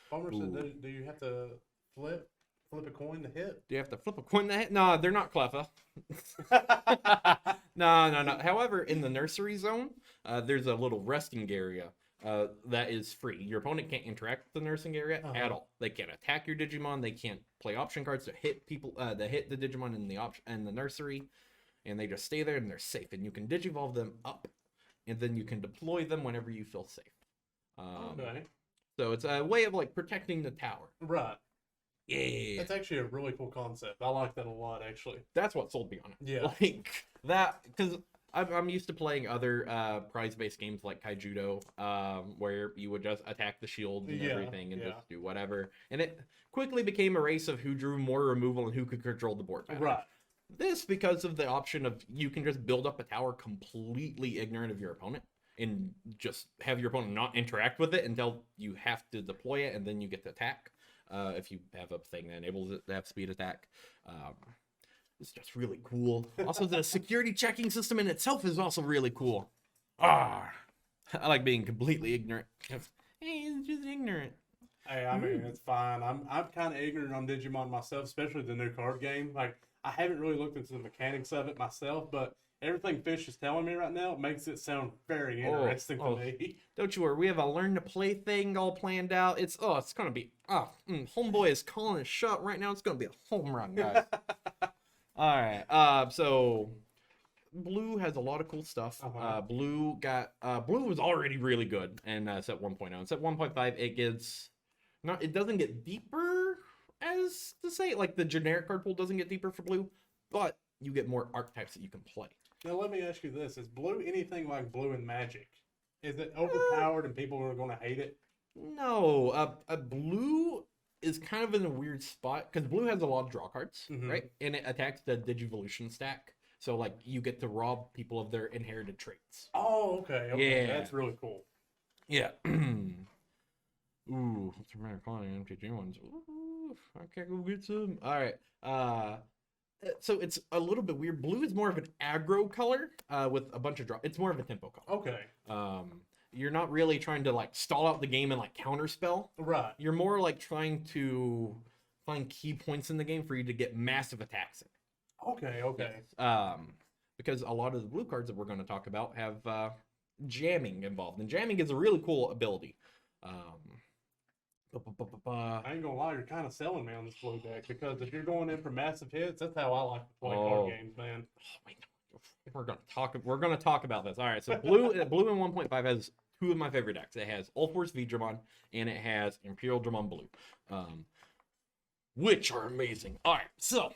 Palmer said, do you have to flip a coin to hit? Do you have to flip a coin to hit? No, they're not clever. No. However, in the nursery zone, there's a little resting area that is free. Your opponent can't interact with the nursing area at all. They can't attack your Digimon. They can't play option cards to hit people that hit the Digimon in the nursery, and they just stay there and they're safe. And you can Digivolve them up, and then you can deploy them whenever you feel safe. Okay. So it's a way of like protecting the tower. Right. Yeah. That's actually a really cool concept. I like that a lot, actually. That's what sold me on it. Yeah. Like that, because I'm used to playing other prize-based games like Kaijudo, where you would just attack the shield and everything and just do whatever. And it quickly became a race of who drew more removal and who could control the board better. Right. This, because of the option of you can just build up a tower completely ignorant of your opponent and just have your opponent not interact with it until you have to deploy it, and then you get to attack. If you have a thing that enables it to have speed attack. It's just really cool. Also, the security checking system in itself is also really cool. I like being completely ignorant. Hey, it's just ignorant. Hey, I mean, it's fine. I'm kind of ignorant on Digimon myself, especially the new card game. Like, I haven't really looked into the mechanics of it myself, but everything Fish is telling me right now makes it sound very interesting to me. Don't you worry, we have a learn to play thing all planned out. It's gonna be homeboy is calling a shot right now. It's gonna be a home run, guys. All right. So Blue has a lot of cool stuff. Blue was already really good in set 1.0. In set 1.5, it doesn't get deeper, as to say, like the generic card pool doesn't get deeper for Blue, but you get more archetypes that you can play. Now let me ask you this: is Blue anything like Blue in Magic? Is it overpowered and people are going to hate it? No, Blue is kind of in a weird spot because Blue has a lot of draw cards, right? And it attacks the Digivolution stack. So, like, you get to rob people of their inherited traits. Oh, okay. Yeah. That's really cool. Yeah. Ooh, what's the matter? Calling MTG ones. Ooh, I can't go get some. All right. So it's a little bit weird. Blue is more of an aggro color with a bunch of draw. It's more of a tempo color. Okay. You're not really trying to like stall out the game and like counterspell. Right. You're more like trying to find key points in the game for you to get massive attacks in. Okay. Yes. Because a lot of the blue cards that we're going to talk about have jamming involved, and jamming is a really cool ability. I ain't gonna lie, you're kind of selling me on this blue deck, because if you're going in for massive hits, that's how I like to play card games, man. Oh, wait, We're gonna talk about this. All right, so blue in 1.5 has two of my favorite decks. It has All Force Digimon and it has Imperial Dramon Blue, which are amazing. All right, so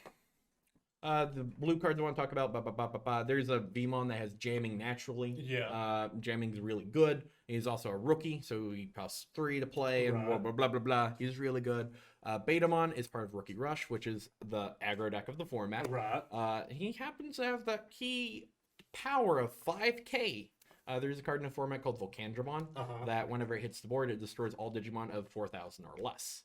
the blue cards I want to talk about. There's a Vmon that has jamming naturally. Yeah. Jamming is really good. He's also a rookie, so he costs 3 to play and blah blah blah blah. He's really good. Betamon is part of Rookie Rush, which is the aggro deck of the format. Right. He happens to have that key power of 5k. There's a card in the format called Volcandramon that whenever it hits the board, it destroys all Digimon of 4,000 or less.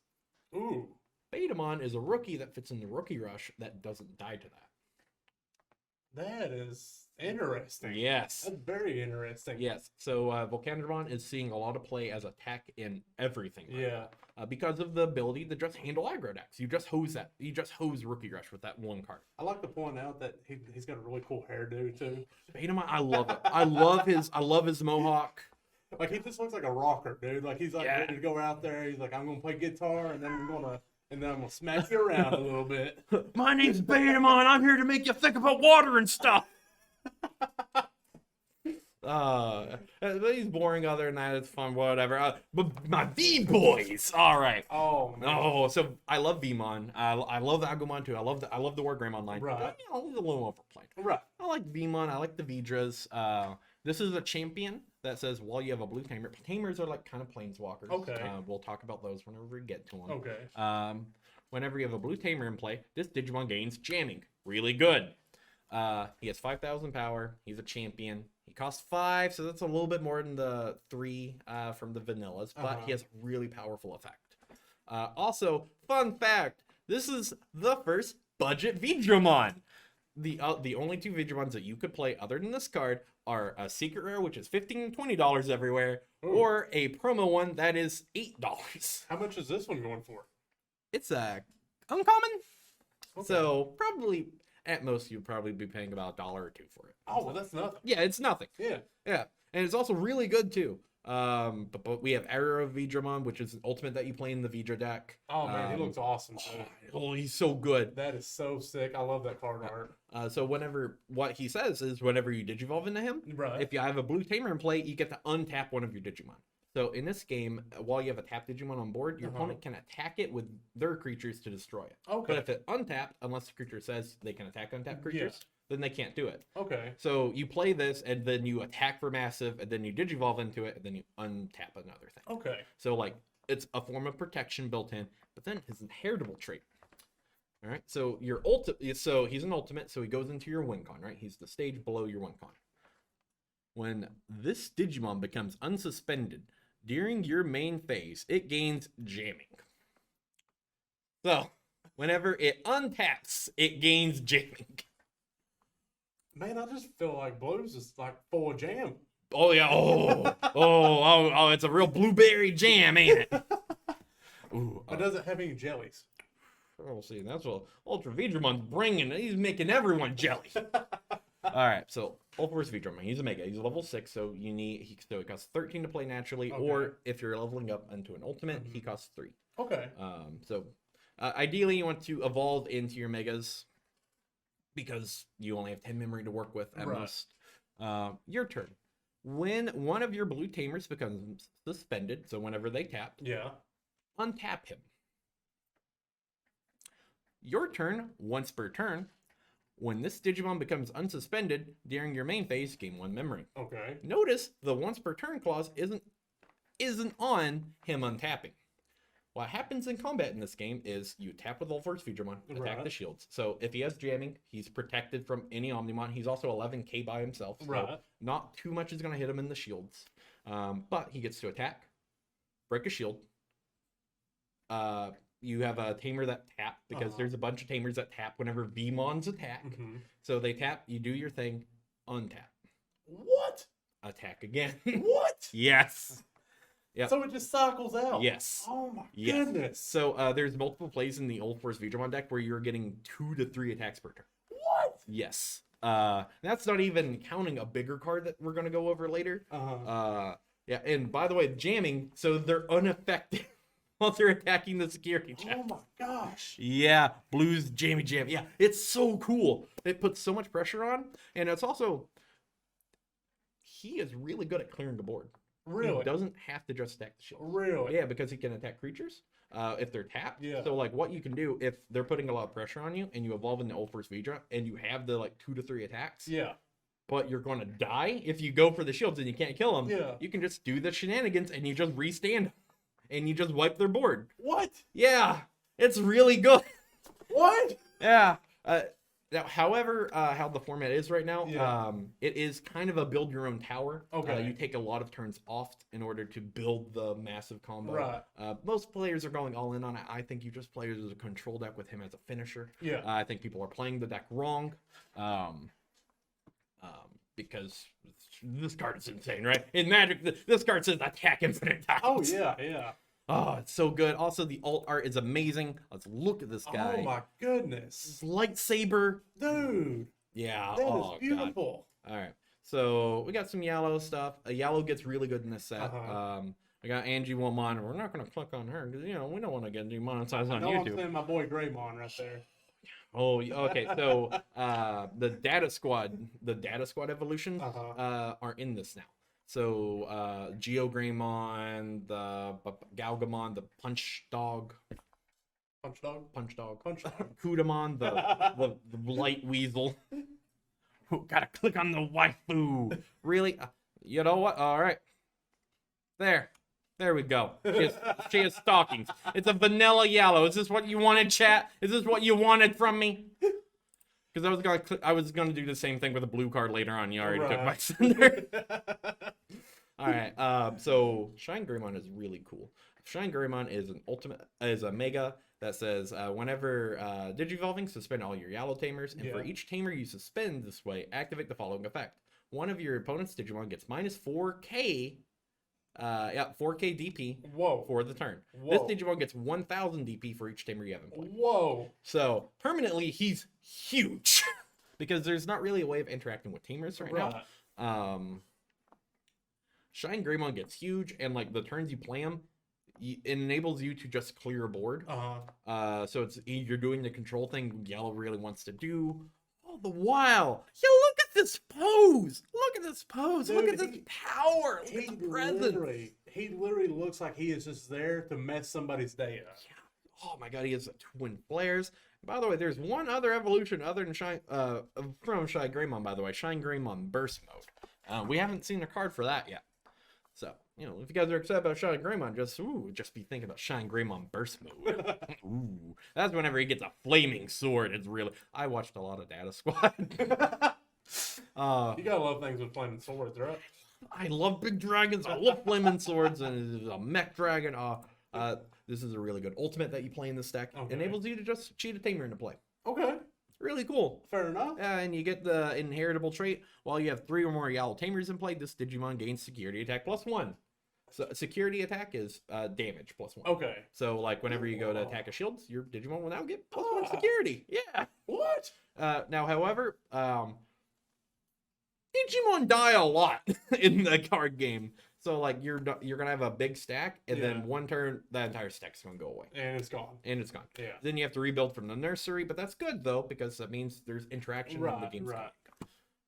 Ooh. Betamon is a rookie that fits in the Rookie Rush that doesn't die to that. That is interesting. Yes. That's very interesting. Yes. So Volcandramon is seeing a lot of play as attack in everything. Because of the ability to just handle aggro decks. You just hose Rookie Rush with that one card. I like to point out that he's got a really cool hairdo too. Betamon, I love it. I love his mohawk. Like he just looks like a rocker, dude. Like he's like ready to go out there. He's like, I'm gonna play guitar and then I'm gonna smack you around a little bit. My name's Betamon. I'm here to make you think about water and stuff. He's boring. Other than that, it's fun. Whatever. But my V-boys. All right. Oh man. Oh, so I love Vmon. I love Agumon too. I love the Wargreymon line. Right. But, a little overplayed. Right. I like Vmon. I like the Vidras. This is a champion that says while you have a blue tamer. Tamers are like kind of planeswalkers. Okay. We'll talk about those whenever we get to them. Okay. Whenever you have a blue tamer in play, this Digimon gains jamming. Really good. He has 5,000 power. He's a champion. He costs 5, so that's a little bit more than the 3 from the vanillas, but he has really powerful effect. Also, fun fact, this is the first budget Vidramon. The only 2 Vidramons that you could play other than this card are a secret rare, which is $15 and $20 everywhere, or a promo one that is $8. How much is this one going for? It's a uncommon, so probably at most you'd probably be paying about $1 or $2 for it. Oh, well, that's nothing. Yeah, it's nothing. Yeah, and it's also really good too. But we have Aggro Vidramon, which is an ultimate that you play in the Vidra deck. Oh man, he looks awesome. Oh, he's so good. That is so sick. I love that card art. So what he says is whenever you Digivolve into him, if you have a blue tamer in play, you get to untap one of your Digimon. So in this game, while you have a tapped Digimon on board, your opponent can attack it with their creatures to destroy it. Okay. But if it untapped, unless the creature says they can attack untapped creatures, then they can't do it. Okay. So you play this, and then you attack for massive, and then you Digivolve into it, and then you untap another thing. Okay. So like it's a form of protection built in, but then his inheritable trait. All right. So so he's an ultimate, so he goes into your win con, right? He's the stage below your win con. When this Digimon becomes unsuspended during your main phase, it gains jamming. So whenever it untaps, it gains jamming. Man, I just feel like Blues is like full of jam. Oh yeah. Oh, it's a real blueberry jam, ain't it? Ooh, It doesn't have any jellies. Oh, see, that's what Ultra Vidramon's bringing. He's making everyone jelly. All right, so All Force Vidramon, he's a mega. He's level 6, so it costs 13 to play naturally, or if you're leveling up into an ultimate, he costs 3. Okay. Ideally, you want to evolve into your megas because you only have 10 memory to work with at most. Your turn. When one of your blue tamers becomes suspended, so whenever they tap, untap him. Your turn, once per turn. When this Digimon becomes unsuspended during your main phase, gain 1 memory. Okay. Notice the once per turn clause isn't on him untapping. What happens in combat in this game is you tap with All Force Vidramon, attack the shields. So if he has jamming, he's protected from any Omnimon. He's also 11k by himself, so not too much is going to hit him in the shields. But he gets to attack, break a shield. You have a tamer that tap because there's a bunch of tamers that tap whenever Vmons attack. So they tap, you do your thing, untap. What? Attack again. What? Yes. Yep. So it just cycles out. Yes. Oh my goodness. So there's multiple plays in the Old Force Vidramon deck where you're getting 2 to 3 attacks per turn. What? Yes. That's not even counting a bigger card that we're gonna go over later. And by the way, jamming, so they're unaffected. while they're attacking the security check. Oh my gosh. Yeah, Blue's Jamie Jam. Yeah, it's so cool. It puts so much pressure on, and it's also, he is really good at clearing the board. Really? He doesn't have to just stack the shield. Really? Yeah, because he can attack creatures if they're tapped. Yeah. So like what you can do if they're putting a lot of pressure on you and you evolve into Old First Vidra and you have the like 2 to 3 attacks. Yeah. But you're going to die if you go for the shields and you can't kill them. Yeah. You can just do the shenanigans and you just restand and you just wipe their board. What? Yeah, it's really good. What? Yeah. Now, however, how the format is right now, Yeah. it is kind of a build your own tower. Okay. You take a lot of turns off in order to build the massive combo. Right. Most players are going all in on it. I think you just play it as a control deck with him as a finisher. Yeah. I think people are playing the deck wrong. Because this card is insane, right? In Magic, this card says attack infinite times. Oh, yeah, yeah. Oh, it's so good. Also, the alt art is amazing. Let's look at this guy. Oh, my goodness. His lightsaber. Dude. Yeah. That oh, is beautiful. God. All right. So we got some yellow stuff. Yellow gets really good in this set. I got Angie Womon. We're not going to click on her because, we don't want to get demonetized on YouTube. I'm saying my boy Greymon right there. Oh, okay. So the Data Squad evolutions are in this now. So Greymon, the Galgamon, the Punch Dog, Kudamon, the light weasel. Ooh, gotta click on the waifu. Really? You know what? All right. There we go. She has stockings. It's a vanilla yellow. Is this what you wanted, chat? Is this what you wanted from me? Because I was gonna do the same thing with a blue card later on. You already took my thunder. All right. So Shine Greymon is really cool. Shine Greymon is a mega that says whenever digivolving, suspend all your yellow tamers, and for each tamer you suspend this way, activate the following effect: one of your opponent's Digimon gets minus 4K. 4K DP for the turn. This Digimon gets 1000 DP for each tamer you have in play. Whoa. So permanently he's huge because there's not really a way of interacting with tamers right now. Shine Greymon gets huge, and like the turns you play him, it enables you to just clear a board. So it's you're doing the control thing yellow really wants to do. All the while, look at this pose. Look at this pose. Dude, look at this power. Look at the presence. He literally looks like he is just there to mess somebody's day up. Yeah. Oh my god, he has twin flares. By the way, there's one other evolution other than from Shine Greymon, by the way. Shine Greymon Burst Mode. We haven't seen a card for that yet. So, if you guys are excited about Shine Greymon, just be thinking about Shine Greymon Burst Mode. Ooh, that's whenever he gets a flaming sword. It's really. I watched a lot of Data Squad. You gotta love things with flaming swords, right? I love big dragons. I love flaming swords, and a mech dragon. This is a really good ultimate that you play in this deck. Okay. Enables you to just cheat a tamer into play. Okay. Really cool. Fair enough. And you get the inheritable trait. While you have 3 or more yellow tamers in play, this Digimon gains security attack +1. So security attack is damage +1. Okay. So like whenever you go to attack a shield, your Digimon will now get +1 security. Yeah. What? Now, however, Digimon die a lot in the card game. So like you're gonna have a big stack, and then one turn that entire stack's gonna go away, and it's gone. Yeah. Then you have to rebuild from the nursery, but that's good though because that means there's interaction in the game. Right.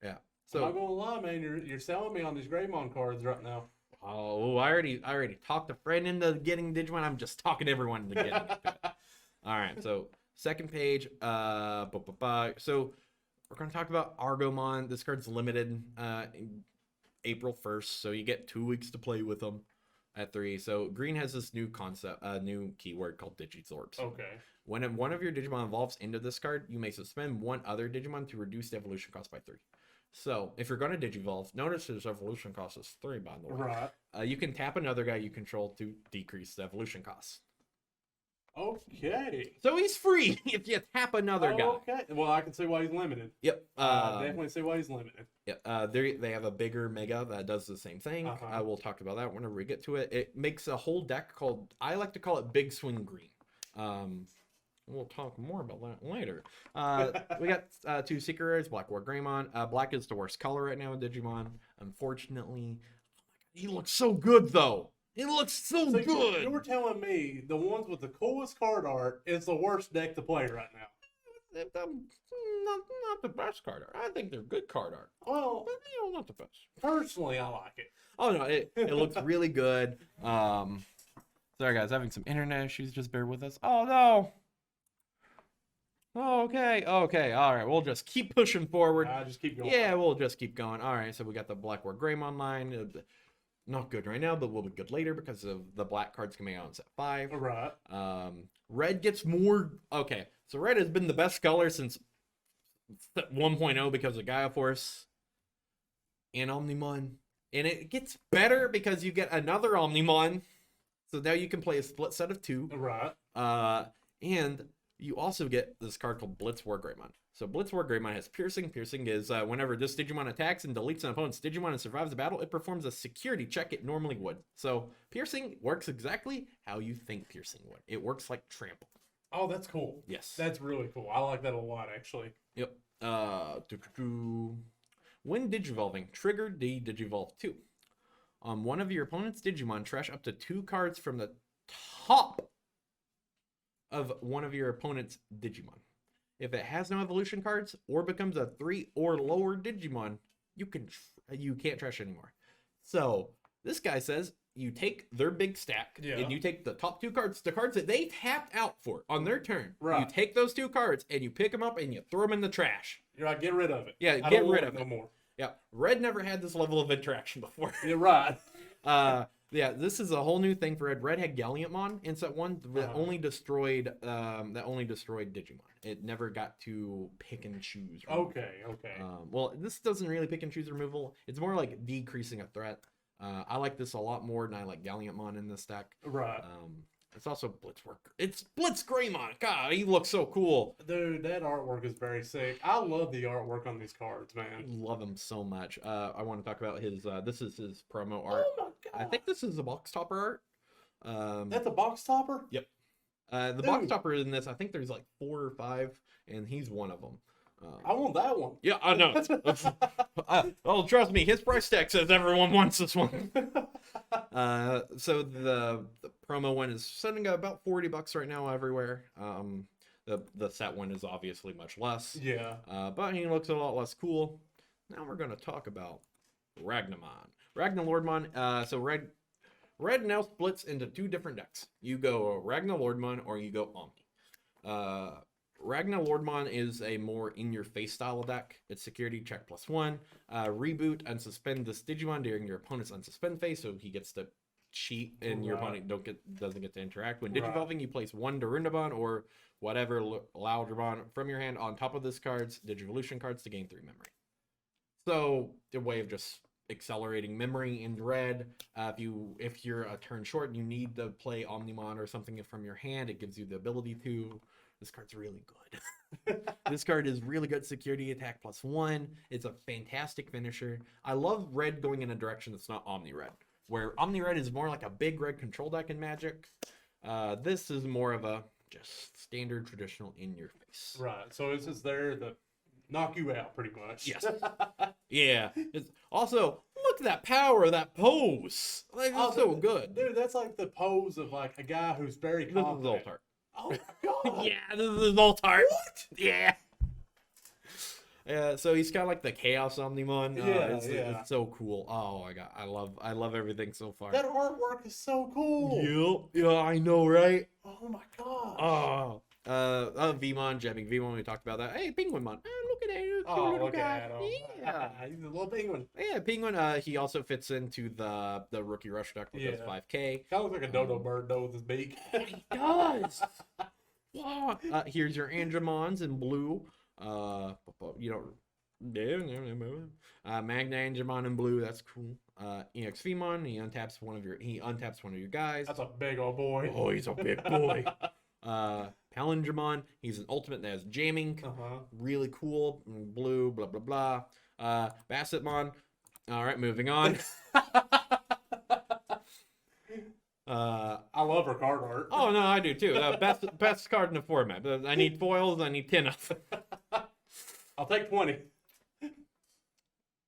Yeah. So I'm not gonna lie, man. You're selling me on these Greymon cards right now. Oh, I already talked a friend into getting Digimon. I'm just talking everyone into getting it. All right. So second page. So we're gonna talk about Argomon. This card's limited. April 1st, so you get 2 weeks to play with them at 3. So Green has this new concept, new keyword called Digizorbs. Okay. When one of your Digimon evolves into this card, you may suspend one other Digimon to reduce the evolution cost by 3. So if you're going to Digivolve, notice his evolution cost is 3, by the way. Right. You can tap another guy you control to decrease the evolution cost. Okay. So he's free if you tap another guy. Okay. Well, I can see why he's limited. Yep. Definitely see why he's limited. Yeah. They have a bigger mega that does the same thing. We'll talk about that whenever we get to it. It makes a whole deck called, I like to call it Big Swing Green. We'll talk more about that later. We got 2 Secret Rares, Black Wargreymon. Black is the worst color right now in Digimon. Unfortunately, he looks so good though. It looks so So good. you were telling me the ones with the coolest card art is the worst deck to play right now. Not the best card art. I think they're good card art. Well, But, not the best. personally, I like it. Oh no, it looks really good. Sorry guys, having some internet issues. Just bear with us. Oh no. Okay, all right. We'll just keep pushing forward. Just keep going. Yeah, we'll just keep going. All right, so we got the Black Wargreymon line. Not good right now, but will be good later because of the black cards coming out in set 5. All right. Red gets more. Okay, so red has been the best color since 1.0 because of Gaia Force and Omnimon. And it gets better because you get another Omnimon. So now you can play a split set of 2. All right. And you also get this card called Blitz Wargreymon. So Blitz Wargreymon has Piercing. Piercing is whenever this Digimon attacks and deletes an opponent's Digimon and survives the battle, it performs a security check it normally would. So Piercing works exactly how you think Piercing would. It works like Trample. Oh, that's cool. Yes. That's really cool. I like that a lot, actually. Yep. When Digivolving, trigger Digivolve 2. One of your opponent's Digimon, trash up to 2 cards from the top of one of your opponent's Digimon. If it has no evolution cards or becomes a 3 or lower Digimon, you can't trash anymore. So this guy says you take their big stack and you take the top 2 cards, the cards that they tapped out for on their turn. Right. You take those 2 cards and you pick them up and you throw them in the trash. You're like, get rid of it. Yeah, get rid of it. No more. Yeah, red never had this level of interaction before. You're right. Yeah, this is a whole new thing for red. Red had Galliantmon in set 1 that only destroyed Digimon. It never got to pick and choose. Removal. Okay. Well, this doesn't really pick and choose removal. It's more like decreasing a threat. I like this a lot more than I like Galliantmon in this deck. Right. It's also It's Blitz Greymon. God, he looks so cool. Dude, that artwork is very sick. I love the artwork on these cards, man. I love him so much. I want to talk about his, this is his promo art. Oh my god. I think this is a box topper art. That's a box topper? Yep. The box topper in this, I think there's like 4 or 5, and he's one of them. I want that one. Yeah, I know. Oh, trust me, his price tag says everyone wants this one. So the promo one is sitting at about $40 right now everywhere. The set one is obviously much less. Yeah. But he looks a lot less cool. Now we're gonna talk about Wrasslemon. Ragnalordmon. So red now splits into 2 different decks. You go Ragnalordmon or you go Omni. Ragnalordmon is a more in-your-face style deck. It's security check +1. Reboot and suspend this Digimon during your opponent's unsuspend phase, so he gets to cheat and your opponent doesn't get to interact. When Digivolving, you place 1 Darundabon or whatever Loudrabon from your hand on top of this card's Digivolution cards to gain 3 memory. So a way of just accelerating memory in red. If you're a turn short and you need to play Omnimon or something from your hand, it gives you the ability to. This card's really good. This card is really good security attack +1. It's a fantastic finisher. I love red going in a direction that's not Omni Red, where Omni Red is more like a big red control deck in Magic. This is more of a just standard traditional in your face. Right. So it's just there to knock you out pretty much. Yes. Yeah. It's also, look at that power of that pose. Like, it's so good. Dude, that's like the pose of like a guy who's very confident. This is Zoltar. Oh my god. Yeah, this is Zoltar. What? Yeah. So he's kind of like the Chaos Omnimon. It's so cool. Oh my god, I love everything so far. That artwork is so cool. Yep. Yeah, I know, right? Oh my gosh. Vmon, jamming Vmon. We talked about that. Hey, Penguinmon. Look at that. Oh, look at him. Yeah. He's a little penguin. Yeah, Penguin. He also fits into the rookie rush deck with his 5K. Kind of looks like a dodo bird though with his beak. He does. Wow. Here's your Angemons in blue. Magna Angemon in blue. That's cool. EX Vmon. He untaps one of your guys. That's a big old boy. Oh, he's a big boy. Palingemon. He's an ultimate that has jamming. Really cool. Blue. Blah blah blah. Bassetmon. All right, moving on. I love her card art. Oh no, I do too. Best card in the format. I need foils. I need 10 of them. I'll take 20.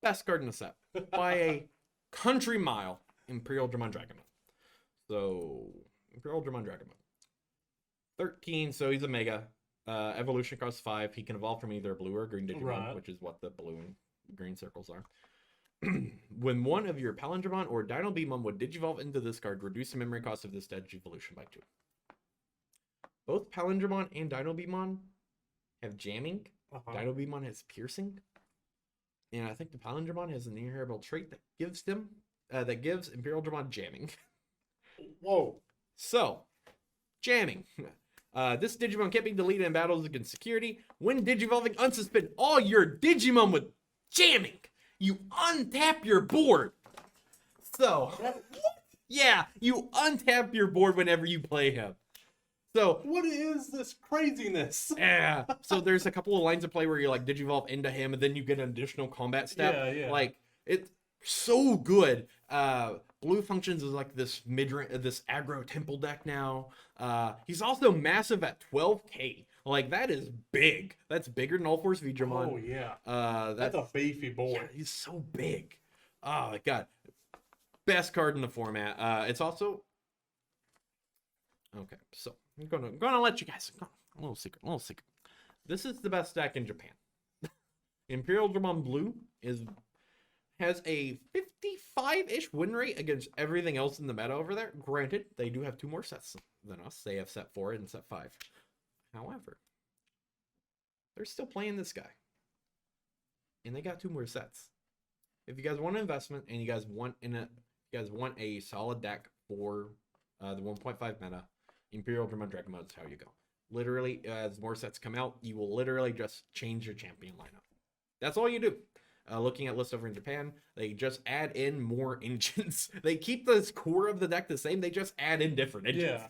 Best card in the set by a country mile. Imperial Dramon Dragonon. So, Imperial Dramon Dragomon. 13, so he's a Mega. Evolution costs 5. He can evolve from either blue or green Digimon, which is what the blue and green circles are. When one of your Palindromon or Dino Beamon would Digivolve into this card, reduce the memory cost of this Digivolution by 2. Both Palindromon and Dino Beamon have jamming. Dino Beamon has piercing. And I think the Palindromon has an inheritable trait that gives Imperial Dramon jamming. Whoa. So, jamming. This Digimon can't be deleted in battles against security. When Digivolving, unsuspend all your Digimon with jamming. You untap your board. So, yeah, you untap your board whenever you play him. So, what is this craziness? Yeah. So there's a couple of lines of play where you like Digivolve into him, and then you get an additional combat step. Yeah. Like, it's so good. Blue functions as like this this aggro temple deck now. He's also massive at 12k. Like, that is big. That's bigger than All Force Vidramon. Oh yeah. That's a beefy boy. Yeah, he's so big. Oh my god. Best card in the format. It's also okay. So I'm gonna let you guys a little secret. This is the best deck in Japan. Imperial Dramon Blue has a 55-ish win rate against everything else in the meta over there. Granted, they do have 2 more sets than us. They have set 4 and set 5. However, they're still playing this guy. And they got 2 more sets. If you guys want an investment and you guys want a solid deck for the 1.5 meta, Imperial Dramon Dragomon is how you go. Literally, as more sets come out, you will literally just change your champion lineup. That's all you do. Looking at lists over in Japan, they just add in more engines. They keep the core of the deck the same. They just add in different engines. Yeah.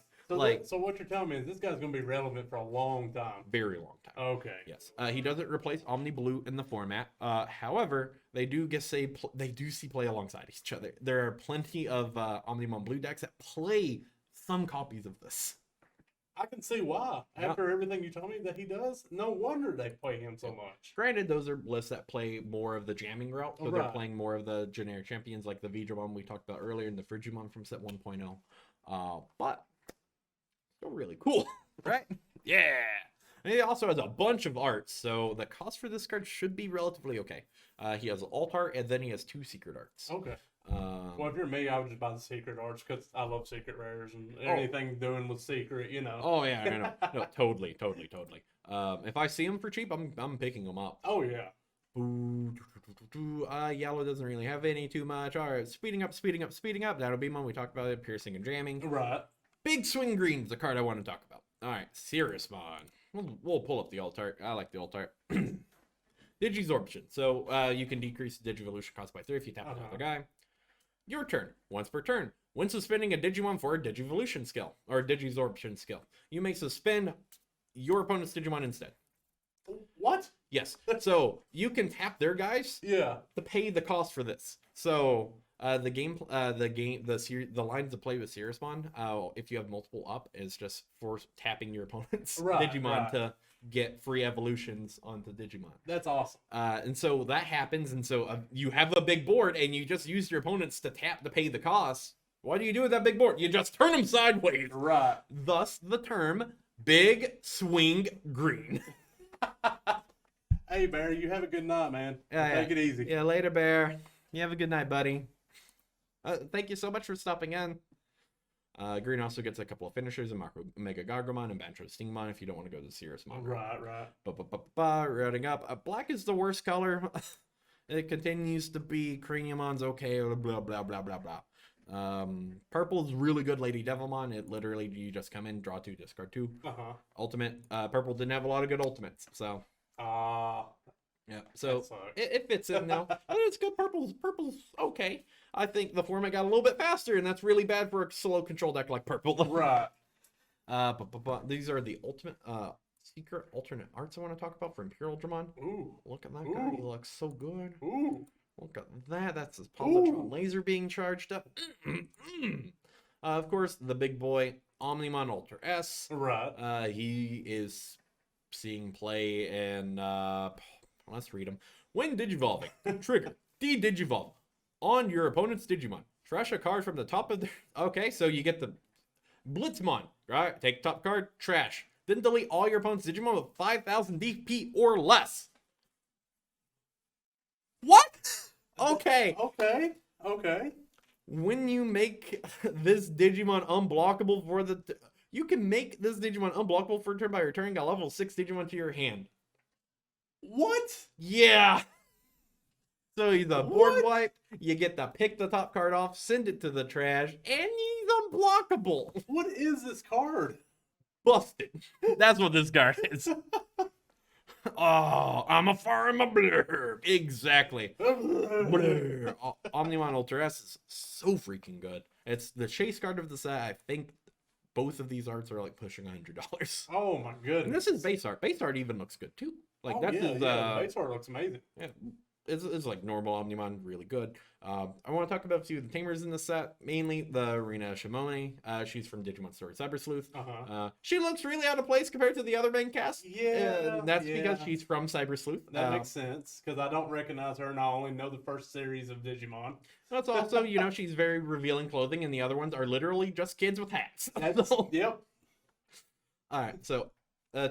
So what you're telling me is this guy's going to be relevant for a long time. Very long time. Okay. Yes. He doesn't replace Omni Blue in the format. However, they do see play alongside each other. There are plenty of Omnimon Blue decks that play some copies of this. I can see why. After everything you told me that he does, no wonder they play him so much. Granted, those are lists that play more of the jamming route, so they're playing more of the generic champions like the Vidramon we talked about earlier and the Frigimon from set 1.0. But still really cool, right? Yeah. And he also has a bunch of arts, so the cost for this card should be relatively okay. He has alt art, and then he has 2 secret arts. Okay. Well, if you're me, I would just buy the secret arts because I love secret rares and anything doing with secret, you know. Oh yeah, no, totally. If I see them for cheap, I'm picking them up. Oh yeah. Yellow doesn't really have any too much. All right, speeding up. That'll be one we talked about it. Piercing and jamming. Right. Big Swing Green's the card I want to talk about. All right, Cirrusmon. We'll pull up the alt art. I like the alt art. Digizorption. So you can decrease the Digivolution cost by 3 if you tap another guy. Your turn. Once per turn. When suspending a Digimon for a Digivolution skill or Digizorption skill, you may suspend your opponent's Digimon instead. What? Yes. So you can tap their guys. Yeah. To pay the cost for this. So the lines to play with Cirrusmon, if you have multiple up, is just for tapping your opponent's Digimon to get free evolutions onto Digimon. That's awesome. And so that happens, and so you have a big board, and you just use your opponents to tap to pay the cost. What do you do with that big board? You just turn them sideways. Right. Thus the term Big Swing Green. Hey, Bear, you have a good night, man. Take it easy. Yeah, later, Bear. You have a good night, buddy. Thank you so much for stopping in. Green also gets a couple of finishers in Mega Gargomon and Bantro Stingmon if you don't want to go to Cirrusmon. Right. Routing up. Black is the worst color. It continues to be Craniumon's okay, blah, blah, blah, blah, blah. Purple is really good Lady Devilmon. It literally, you just come in, draw 2, discard 2. Ultimate. Purple didn't have a lot of good ultimates, so. Yeah, so it fits in now. But it's good. Purple's okay. I think the format got a little bit faster, and that's really bad for a slow control deck like Purple. Right. But these are the ultimate secret alternate arts I want to talk about for Imperial Dramon. Ooh. Look at that guy. He looks so good. Ooh. Look at that. That's his Positron laser being charged up. Of course, the big boy, Omnimon Ultra S. Right. He is seeing play and let's read them. When Digivolving, trigger D-Digivolve on your opponent's Digimon. Trash a card from the top of the... Okay, so you get the Blitzmon, right? Take top card, trash. Then delete all your opponent's Digimon with 5,000 DP or less. What? Okay. Okay. When you make this Digimon unblockable for the... You can make this Digimon unblockable for a turn by returning a level 6 Digimon to your hand. What? Yeah. So he's a board wipe. You get to pick the top card off, send it to the trash, and he's unblockable. What is this card? Busted. That's what this card is. Oh, I'm a fire, I'm a blur. Exactly. Blur. Omnimon Ultra S is so freaking good. It's the chase card of the set. I think both of these arts are like pushing $100. Oh my goodness. And this is base art. Base art even looks good too. Like the base art looks amazing. Yeah. It's like normal Omnimon, really good. I want to talk about a few of the tamers in the set, mainly the Rina Shimone. She's from Digimon Story Cyber Sleuth. She looks really out of place compared to the other main cast. Yeah, that's because she's from Cyber Sleuth. That makes sense, because I don't recognize her and I only know the first series of Digimon. That's also, she's very revealing clothing, and the other ones are literally just kids with hats. Yep. All right, so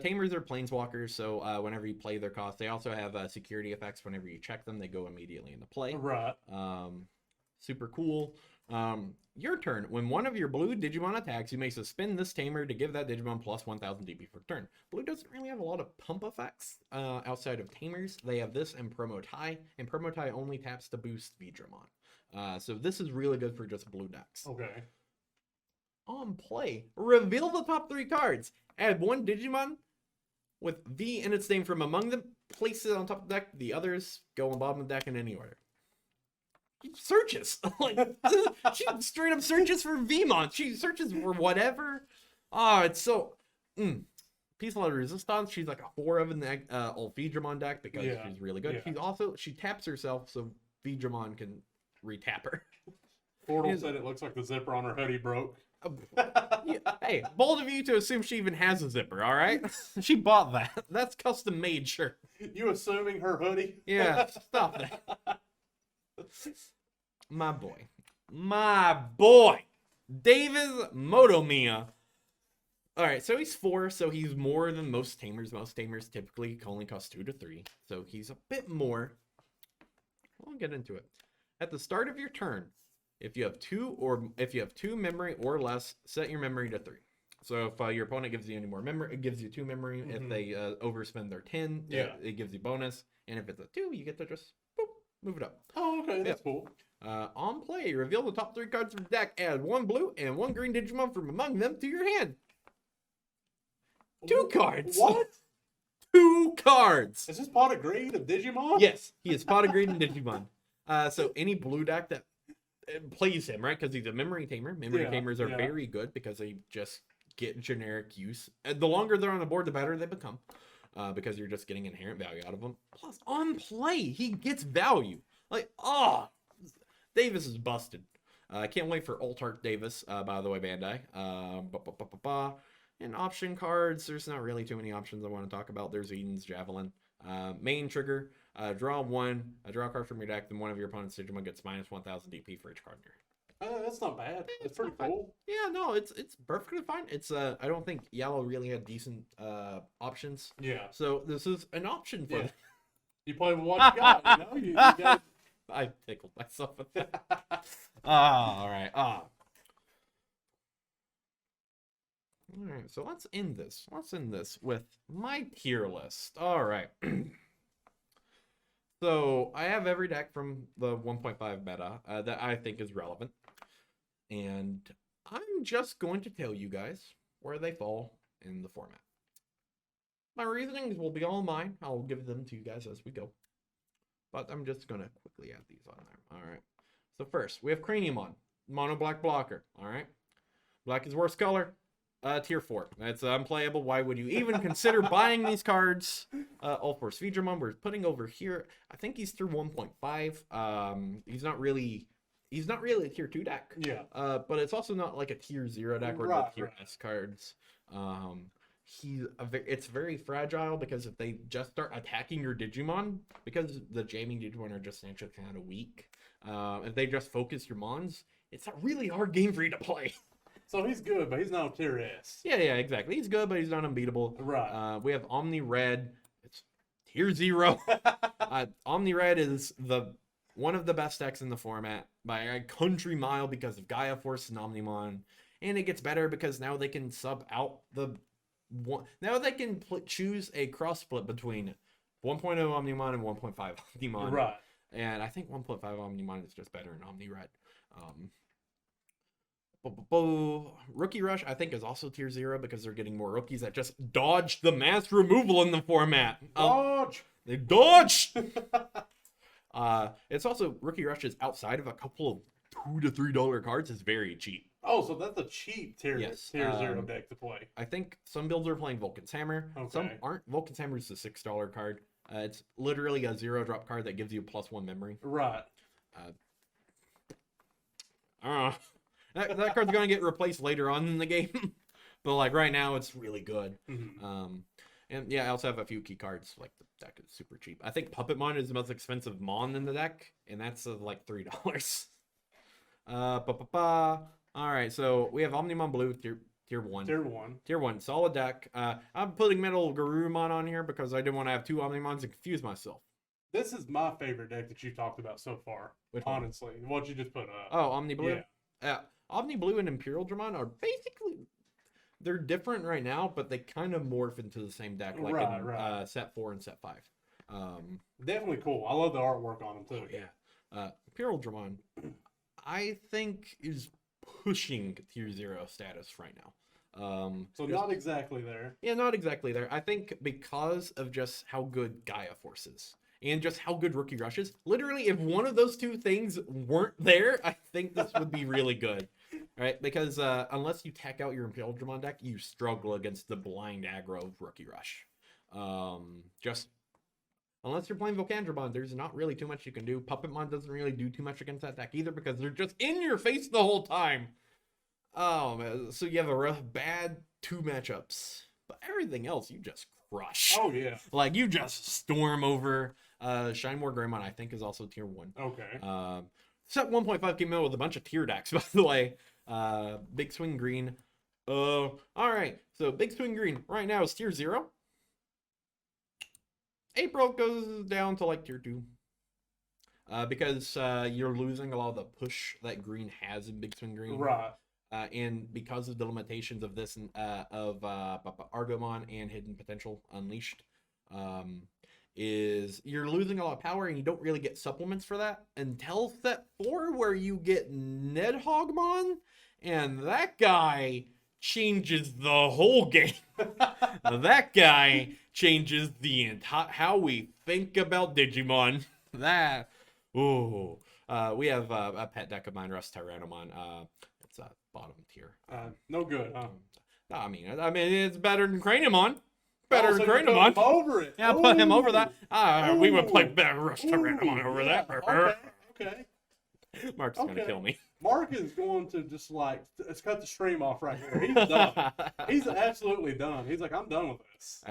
tamers are planeswalkers, so whenever you play their cost, they also have security effects. Whenever you check them, they go immediately into play. Right. Super cool. Your turn. When one of your blue Digimon attacks, you may suspend this tamer to give that Digimon plus 1,000 DP per turn. Blue doesn't really have a lot of pump effects outside of tamers. They have this and Promotai, and Promotai only taps to boost Vidramon. So this is really good for just blue decks. Okay. On play, reveal the top 3 cards. Add one Digimon with V in its name from among them. Place it on top of the deck. The others go on bottom of the deck in any order. Searches. She straight up searches for Vmon. She searches for whatever. Oh, it's so... Peaceful Resistance. She's like a 4 of in the old Vidramon deck because she's really good. She taps herself so Vidramon can retap her. Portal said it looks like the zipper on her hoodie broke. Hey, bold of you to assume she even has a zipper, all right? She bought that. That's custom made, sure. You assuming her hoodie? Yeah, stop that. My boy, Davis Motomiya. All right, so he's 4, so he's more than most tamers. Most tamers typically only cost 2 to 3, so he's a bit more. I'll get into it. At the start of your turn, if you have 2 memory or less, set your memory to 3. So if your opponent gives you any more memory, it gives you 2 memory. If they overspend their 10, it gives you bonus. And if it's a 2, you get to just boop, move it up. Oh, okay, that's cool. On play, reveal the top 3 cards from the deck. Add 1 blue and 1 green Digimon from among them to your hand. 2 cards. What? 2 cards. Is this pot of greed of Digimon? Yes, he is pot of greed in Digimon. So any blue deck that plays him, right? Because he's a memory tamer. Memory tamers are very good because they just get generic use. And the longer they're on the board, the better they become. Because you're just getting inherent value out of them. Plus, on play, he gets value. Like, Davis is busted. I can't wait for Alt Art Davis, by the way, Bandai. And option cards, there's not really too many options I want to talk about. There's Eden's Javelin. Main trigger, draw 1, draw a card from your deck, then one of your opponent's Digimon gets minus 1,000 DP for each card in your hand. That's not bad. It's pretty cool. Yeah, no, it's perfectly fine. It's I don't think Yellow really had decent options. Yeah. So this is an option for them. You play with what you got, you got... I tickled myself with that. All right. All right, so let's end this. Let's end this with my tier list. All right. So I have every deck from the 1.5 meta that I think is relevant. And I'm just going to tell you guys where they fall in the format. My reasonings will be all mine. I'll give them to you guys as we go. But I'm just going to quickly add these on there. All right. So first, we have Craniumon. Mono black blocker. All right. Black is worst color. Tier 4. That's unplayable. Why would you even consider buying these cards? All Force Vidramon we're putting over here. I think he's through 1.5. He's not really a tier 2 deck. Yeah. But it's also not like a tier 0 deck or the tier S cards. It's very fragile because if they just start attacking your Digimon, because the jamming Digimon are just naturally kind of weak, if they just focus your Mons, it's a really hard game for you to play. So he's good, but he's not on tier S. Yeah, exactly. He's good, but he's not unbeatable. Right. We have Omni Red. It's tier 0. Omni Red is one of the best decks in the format by a country mile because of Gaia Force and Omnimon. And it gets better because now they can sub out now they can choose a cross split between 1.0 Omnimon and 1.5 Omnimon. Right. And I think 1.5 Omnimon is just better in Omni Red. Rookie Rush, I think, is also tier 0 because they're getting more rookies that just dodge the mass removal in the format. Dodge! They dodge! It's also, Rookie Rush is outside of a couple of $2 to $3 cards is very cheap. Oh, so that's a cheap tier 0 deck to play. I think some builds are playing Vulcan's Hammer. Okay. Some aren't. Vulcan's Hammer is a $6 card. It's literally a 0-drop card that gives you +1 memory. Right. That card's going to get replaced later on in the game. But like right now, it's really good. Mm-hmm. And yeah, I also have a few key cards. Like the deck is super cheap. I think Puppetmon is the most expensive Mon in the deck, and that's like $3. All right, so we have Omnimon Blue tier 1. Tier 1, solid deck. I'm putting Metal Garurumon on here because I didn't want to have 2 Omnimons and confuse myself. This is my favorite deck that you've talked about so far. Which honestly, what you just put up. Oh, Omni Blue. Yeah. Omni Blue and Imperial Dramon are basically, they're different right now, but they kind of morph into the same deck, like in set 4 and set 5. Definitely cool. I love the artwork on them too. Yeah. Imperial Dramon, I think, is pushing tier 0 status right now. So not exactly there. Yeah, not exactly there. I think because of just how good Gaia Force is and just how good Rookie Rush is. Literally, if one of those two things weren't there, I think this would be really good. Right? Because unless you tech out your Imperial Dramon deck, you struggle against the blind aggro of Rookie Rush. Just unless you're playing Volcandramon, there's not really too much you can do. Puppetmon doesn't really do too much against that deck either because they're just in your face the whole time. Oh, man. So you have a bad 2 matchups. But everything else, you just crush. Oh, yeah. Like, you just storm over. Shine Wargreymon, I think, is also tier 1. Okay. Set 1.5 came out with a bunch of tier decks, by the way. Big Swing Green. All right. So, Big Swing Green right now is tier 0. April goes down to like tier 2 because you're losing a lot of the push that green has in Big Swing Green. Right. And because of the limitations of this of Argomon and Hidden Potential Unleashed, is you're losing a lot of power and you don't really get supplements for that until set 4 where you get Nidhoggmon, and that guy changes the whole game. That guy changes the entire how we think about Digimon. We have a pet deck of mine, Rust Tyrannomon. It's a bottom tier. No good, huh? No, I mean it's better than Craniumon. Better than so Craniumon. Over it. Yeah, put him over that. We would play better Rust Tyrannomon over that. Okay. Mark's gonna kill me. Mark is going to just like, let's cut the stream off right here. He's done. He's absolutely done. He's like, I'm done with this.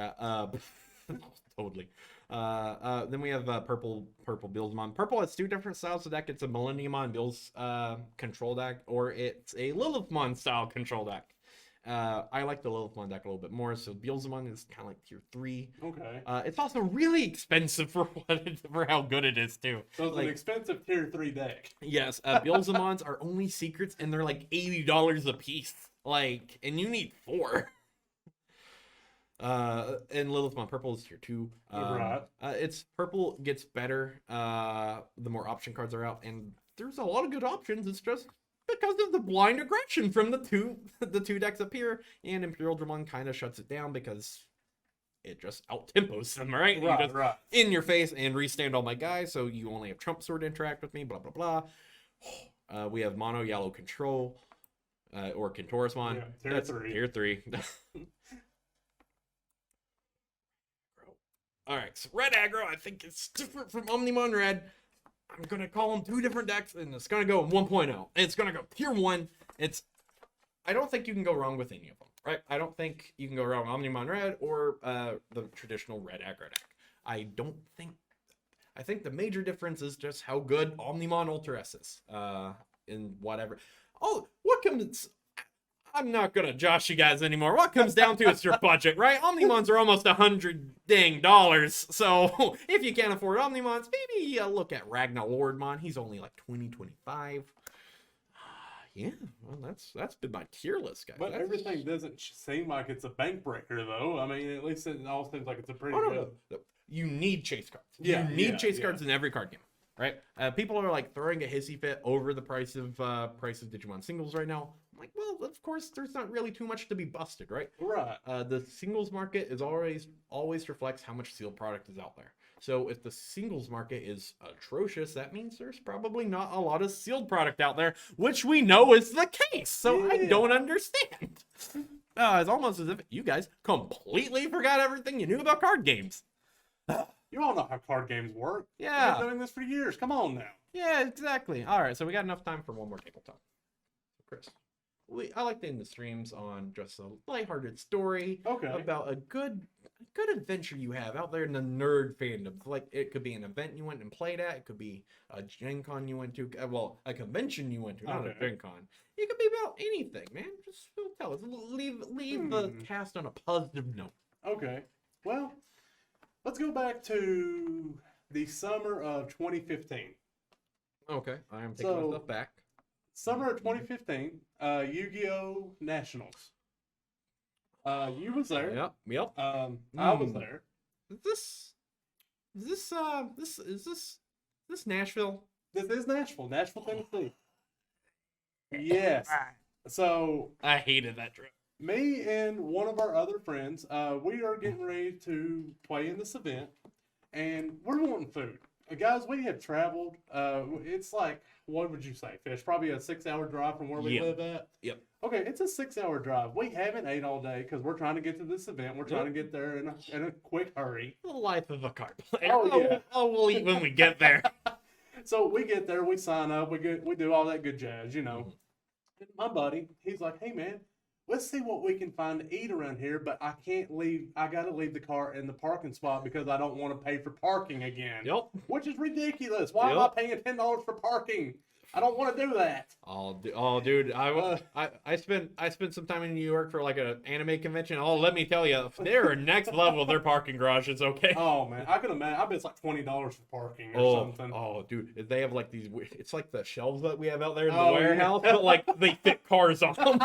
Totally. Then we have purple Billsmon. Purple has 2 different styles of deck. It's a Millenniumon Bills control deck, or it's a Lilithmon style control deck. I like the Lilithmon deck a little bit more, so Billsmon is kind of like tier 3. Okay. It's also really expensive for for how good it is too. So it's an expensive tier 3 deck. Yes, Billsmons are only secrets, and they're like $80 a piece. Like, and you need 4. And Lilithmon purple is tier 2. Right. It's purple gets better the more option cards are out, and there's a lot of good options. It's just because of the blind aggression from the two decks up here, and Imperial Dramon kind of shuts it down because it just out-tempos them, right? Right, you just right. In your face and restand all my guys, so you only have Trump Sword interact with me, blah, blah, blah. We have Mono Yellow Control, or Kentorismon. Yeah, tier That's 3. Tier 3. All right, so Red Aggro, I think it's different from Omnimon Red. I'm going to call them 2 different decks, and it's going to go 1.0. It's going to go tier 1. I don't think you can go wrong with any of them, right? I don't think you can go wrong with Omnimon Red or the traditional Red Aggro deck. I think the major difference is just how good Omnimon Ultra S is and whatever. Oh, what comes... I'm not gonna josh you guys anymore. What comes down to is your budget, right? Omnimons are almost $100 dang. So if you can't afford Omnimons, maybe look at Ragnar Lordmon. He's only like 25. Yeah, well, that's been my tier list, guys. But everything doesn't seem like it's a bank breaker, though. I mean, at least it all seems like it's a pretty good. No. You need chase cards. Yeah, you need chase cards in every card game, right? People are like throwing a hissy fit over the price of Digimon singles right now. I'm like, well, of course, there's not really too much to be busted, right? Right. The singles market is always reflects how much sealed product is out there. So if the singles market is atrocious, that means there's probably not a lot of sealed product out there, which we know is the case. So I don't understand. It's almost as if you guys completely forgot everything you knew about card games. You all know how card games work. Yeah. We've been doing this for years. Come on now. Yeah, exactly. All right, so we got enough time for one more tabletop. Chris, I like to end the streams on just a lighthearted story about a good adventure you have out there in the nerd fandom. Like, it could be an event you went and played at. It could be a Gen Con you went to. Well, a convention you went to, not a Gen Con. It could be about anything, man. Just tell us. Leave the cast on a positive note. Okay. Well, let's go back to the summer of 2015. Okay, I am taking myself back. Summer of 2015, Yu-Gi-Oh! Nationals. You was there. Yep. I was there. Is this Nashville? This is Nashville, Tennessee. Yes. So I hated that trip. Me and one of our other friends, we are getting ready to play in this event, and we're wanting food. Guys, we have traveled. It's like, what would you say, Fish? Probably a 6-hour drive from where we live at? Yep. Okay, it's a 6-hour drive. We haven't ate all day because we're trying to get to this event. We're trying to get there in a quick hurry. The life of a card player. Oh, yeah. We'll eat when we get there. So we get there, we sign up, we do all that good jazz, you know. And my buddy, he's like, hey, man, let's see what we can find to eat around here, but I can't leave. I got to leave the car in the parking spot because I don't want to pay for parking again. Yep. Which is ridiculous. Why am I paying $10 for parking? I don't want to do that. Oh, dude, I spent some time in New York for like an anime convention. Oh, let me tell you, they're next level. Their parking garages, okay? Oh man, I can imagine. I bet it's like $20 for parking or something. Oh, dude, they have like these. It's like the shelves that we have out there in the warehouse, but like they fit cars on them.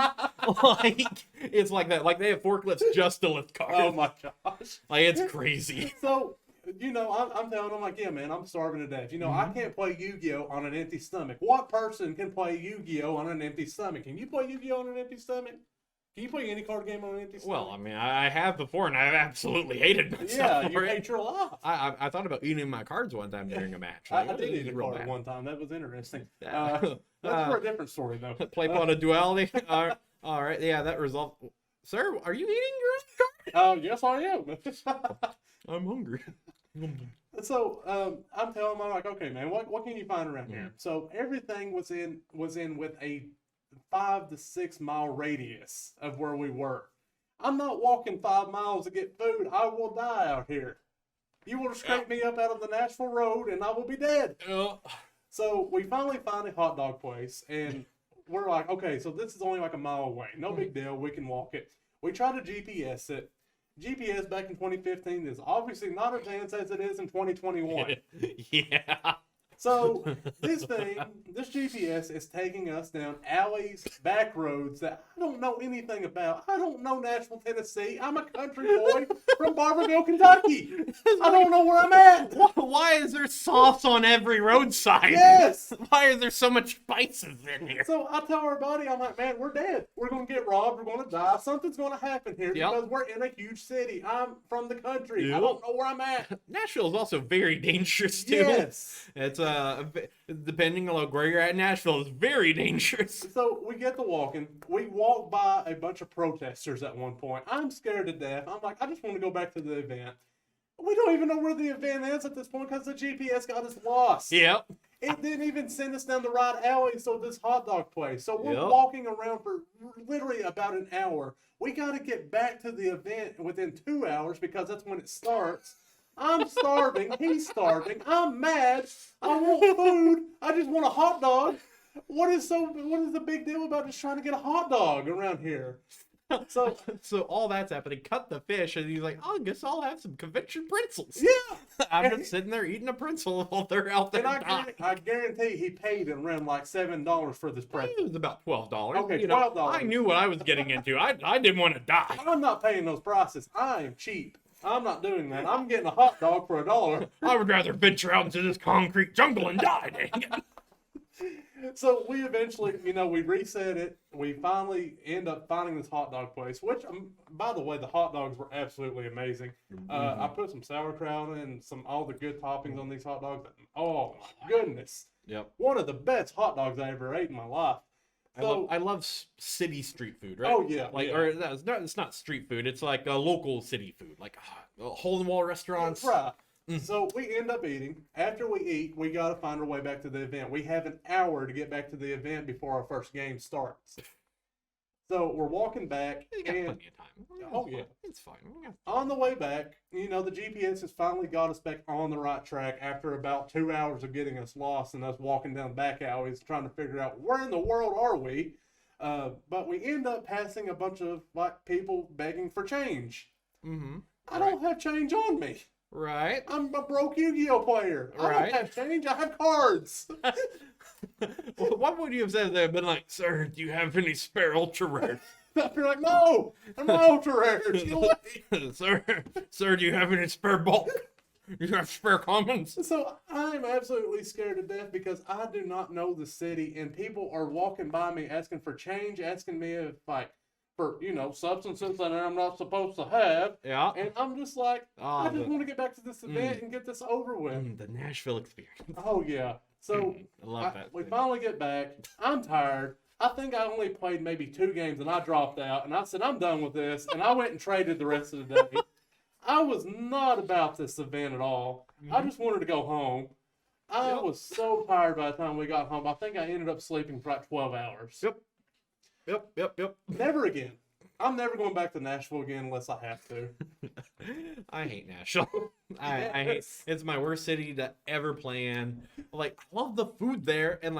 Like it's like that. Like they have forklifts just to lift cars. Oh my gosh, like it's crazy. So. You know, I'm telling them, like, yeah, man, I'm starving to death. You know, I can't play Yu-Gi-Oh! On an empty stomach. What person can play Yu-Gi-Oh! On an empty stomach? Can you play Yu-Gi-Oh! On an empty stomach? Can you play any card game on an empty stomach? Well, I mean, I have before, and I've absolutely hated myself. Yeah, you hate your life. I thought about eating my cards one time during a match. Like, I did eat a card one time. That was interesting. That's for a different story, though. Play pot of duality. All right, yeah, that resolved. Sir, are you eating your own card? Yes, I am. I'm hungry. So I'm telling him, I'm like, okay, man, what can you find around here? So everything was in with a 5 to 6 mile radius of where we were. I'm not walking 5 miles to get food. I will die out here. You will scrape me up out of the Nashville Road, and I will be dead. So we finally find a hot dog place, and we're like, okay, so this is only like a mile away. No big deal. We can walk it. We try to GPS it. GPS back in 2015 is obviously not advanced as it is in 2021. Yeah. So this GPS is taking us down alleys, back roads that I don't know anything about. I don't know Nashville, Tennessee. I'm a country boy from Barberville, Kentucky. I don't know where I'm at. Why is there sauce on every roadside? Yes. Why is there so much spices in here? So I tell our buddy, I'm like, man, we're dead. We're going to get robbed. We're going to die. Something's going to happen here because we're in a huge city. I'm from the country. I don't know where I'm at. Nashville is also very dangerous, too. Yes. It's depending on where you're at in Nashville, is very dangerous. So we get to walking. We walk by a bunch of protesters at one point. I'm scared to death. I'm like, I just want to go back to the event. We don't even know where the event is at this point because the GPS got us lost. Yep. It didn't even send us down the right alley, so this hot dog place. So we're walking around for literally about an hour. We got to get back to the event within 2 hours because that's when it starts. I'm starving. He's starving. I'm mad. I want food. I just want a hot dog. What is the big deal about just trying to get a hot dog around here? So all that's happening. Cut the fish, and he's like, "Oh, I guess I'll have some convention pretzels." Yeah, I'm just sitting there eating a pretzel while they're out there. And I guarantee he paid around like $7 for this pretzel. It was about $12. Okay, $12. $12. I knew what I was getting into. I didn't want to die. I'm not paying those prices. I am cheap. I'm not doing that. I'm getting a hot dog for $1. I would rather venture out into this concrete jungle and die. Dang it. So we eventually, we reset it. We finally end up finding this hot dog place, which, by the way, the hot dogs were absolutely amazing. I put some sauerkraut and all the good toppings on these hot dogs. Oh my goodness! Yep. One of the best hot dogs I ever ate in my life. So, I love city street food, right? Oh yeah, or it's not street food. It's like a local city food, like hole in the wall restaurants. Right. So we end up eating. After we eat, we got to find our way back to the event. We have an hour to get back to the event before our first game starts. So we're walking back. You got plenty of time. Oh yeah, it's fine. On the way back, the GPS has finally got us back on the right track after about 2 hours of getting us lost and us walking down back alleys trying to figure out where in the world are we. But we end up passing a bunch of people begging for change. Mm-hmm. I don't have change on me. Right. I'm a broke Yu-Gi-Oh player. I don't have change. I have cards. Well, what would you have said if they had been like, "Sir, do you have any spare ultra rares?" You're like, no, I'm ultra rares. Get away. Sir, do you have any spare bulk? You have spare commons? So I'm absolutely scared to death because I do not know the city, and people are walking by me asking for change, asking me if for substances that I'm not supposed to have. Yeah. And I'm just like, I just want to get back to this event and get this over with. The Nashville experience. Oh yeah. So I love that. We finally get back. I'm tired. I think I only played maybe 2 games and I dropped out. And I said, I'm done with this. And I went and traded the rest of the day. I was not about this event at all. I just wanted to go home. I was so tired by the time we got home. I think I ended up sleeping for like 12 hours. Yep. Never again. I'm never going back to Nashville again unless I have to. I hate Nashville. I hate. It's my worst city to ever play in. Like, I love the food there, and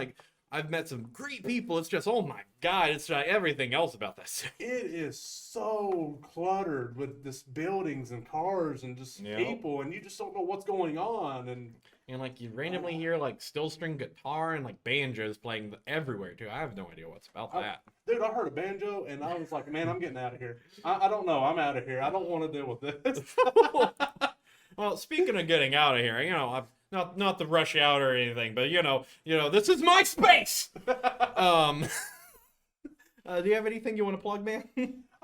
I've met some great people. It's just, oh my god, it's like everything else about that city. It is so cluttered with just buildings and cars and just people, and you just don't know what's going on. And you randomly hear steel string guitar and banjos playing everywhere too. I have no idea what's about that. Dude, I heard a banjo and I was like, man, I'm getting out of here. I don't know. I'm out of here. I don't want to deal with this. Well, speaking of getting out of here, I'm not to rush out or anything, but this is my space. Do you have anything you want to plug, man?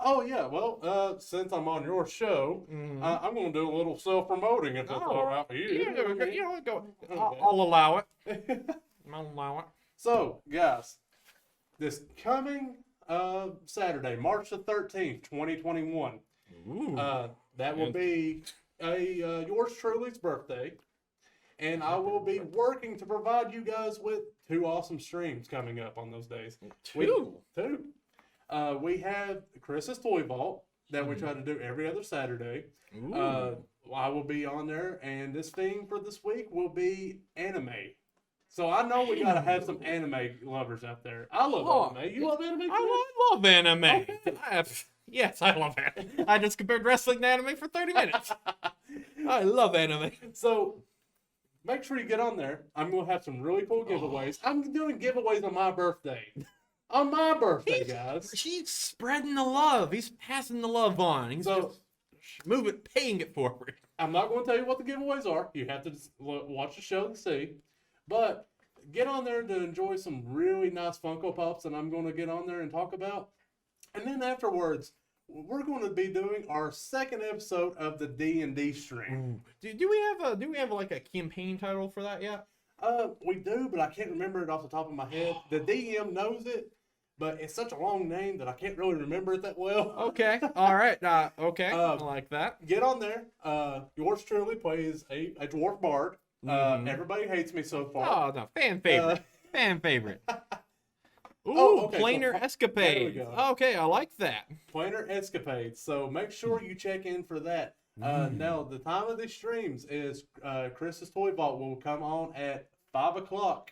Oh yeah, well, since I'm on your show, I'm going to do a little self-promoting if that's all right for you. Yeah, go. I'll allow it. I'll allow it. So, guys, this coming Saturday, March the 13th, 2021, that will be yours truly's birthday, and I will be working to provide you guys with 2 awesome streams coming up on those days. Two. We have Chris's Toy Vault that we try to do every other Saturday. I will be on there, and this theme for this week will be anime. So I know we gotta have some anime lovers out there. I love anime. You love anime too? I love anime. Okay. Yes, I love anime. I just compared wrestling to anime for 30 minutes. I love anime. So make sure you get on there. I'm gonna have some really cool giveaways. I'm doing giveaways on my birthday. On my birthday, guys. He's spreading the love. He's passing the love on. He's just paying it forward. I'm not going to tell you what the giveaways are. You have to just watch the show to see. But get on there to enjoy some really nice Funko Pops that I'm going to get on there and talk about. And then afterwards, we're going to be doing our 2nd episode of the D&D stream. Do we have a campaign title for that yet? We do, but I can't remember it off the top of my head. The DM knows it, but it's such a long name that I can't really remember it that well. Okay, all right, okay, I like that. Get on there. Yours truly plays a dwarf bard. Everybody hates me so far. Oh no, fan favorite, fan favorite. Planar Escapade. Okay, I like that. Planar Escapade. So make sure you check in for that. Now, the time of these streams is Chris's Toy Vault will come on at 5 o'clock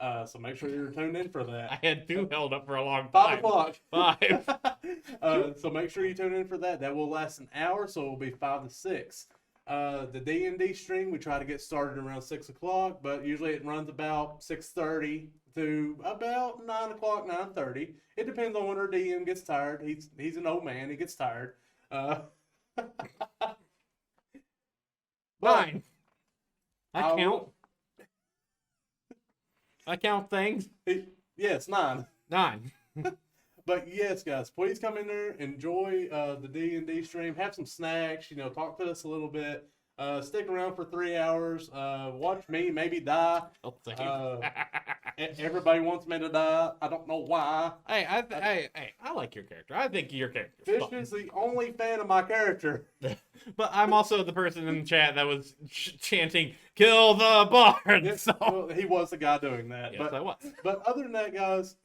So make sure you're tuned in for that. I had 2 held up for a long 5 time. o'clock. 5. So make sure you tune in for that. That will last an hour, so it will be 5 to 6. The D&D stream, we try to get started around 6 o'clock, but usually it runs about 6:30 to about 9 o'clock, 9:30. It depends on when our DM gets tired. He's an old man. He gets tired. 9. I count things. Yes, 9. 9. But yes, guys, please come in there, enjoy the D&D stream, have some snacks, talk to us a little bit. Stick around for 3 hours. Watch me maybe die. Everybody wants me to die. I don't know why. Hey, I like your character. I think your character. Fish is the only fan of my character. But I'm also the person in the chat that was chanting, "Kill the bard." Yes, So. well, he was the guy doing that. Yes, I was. But other than that, guys,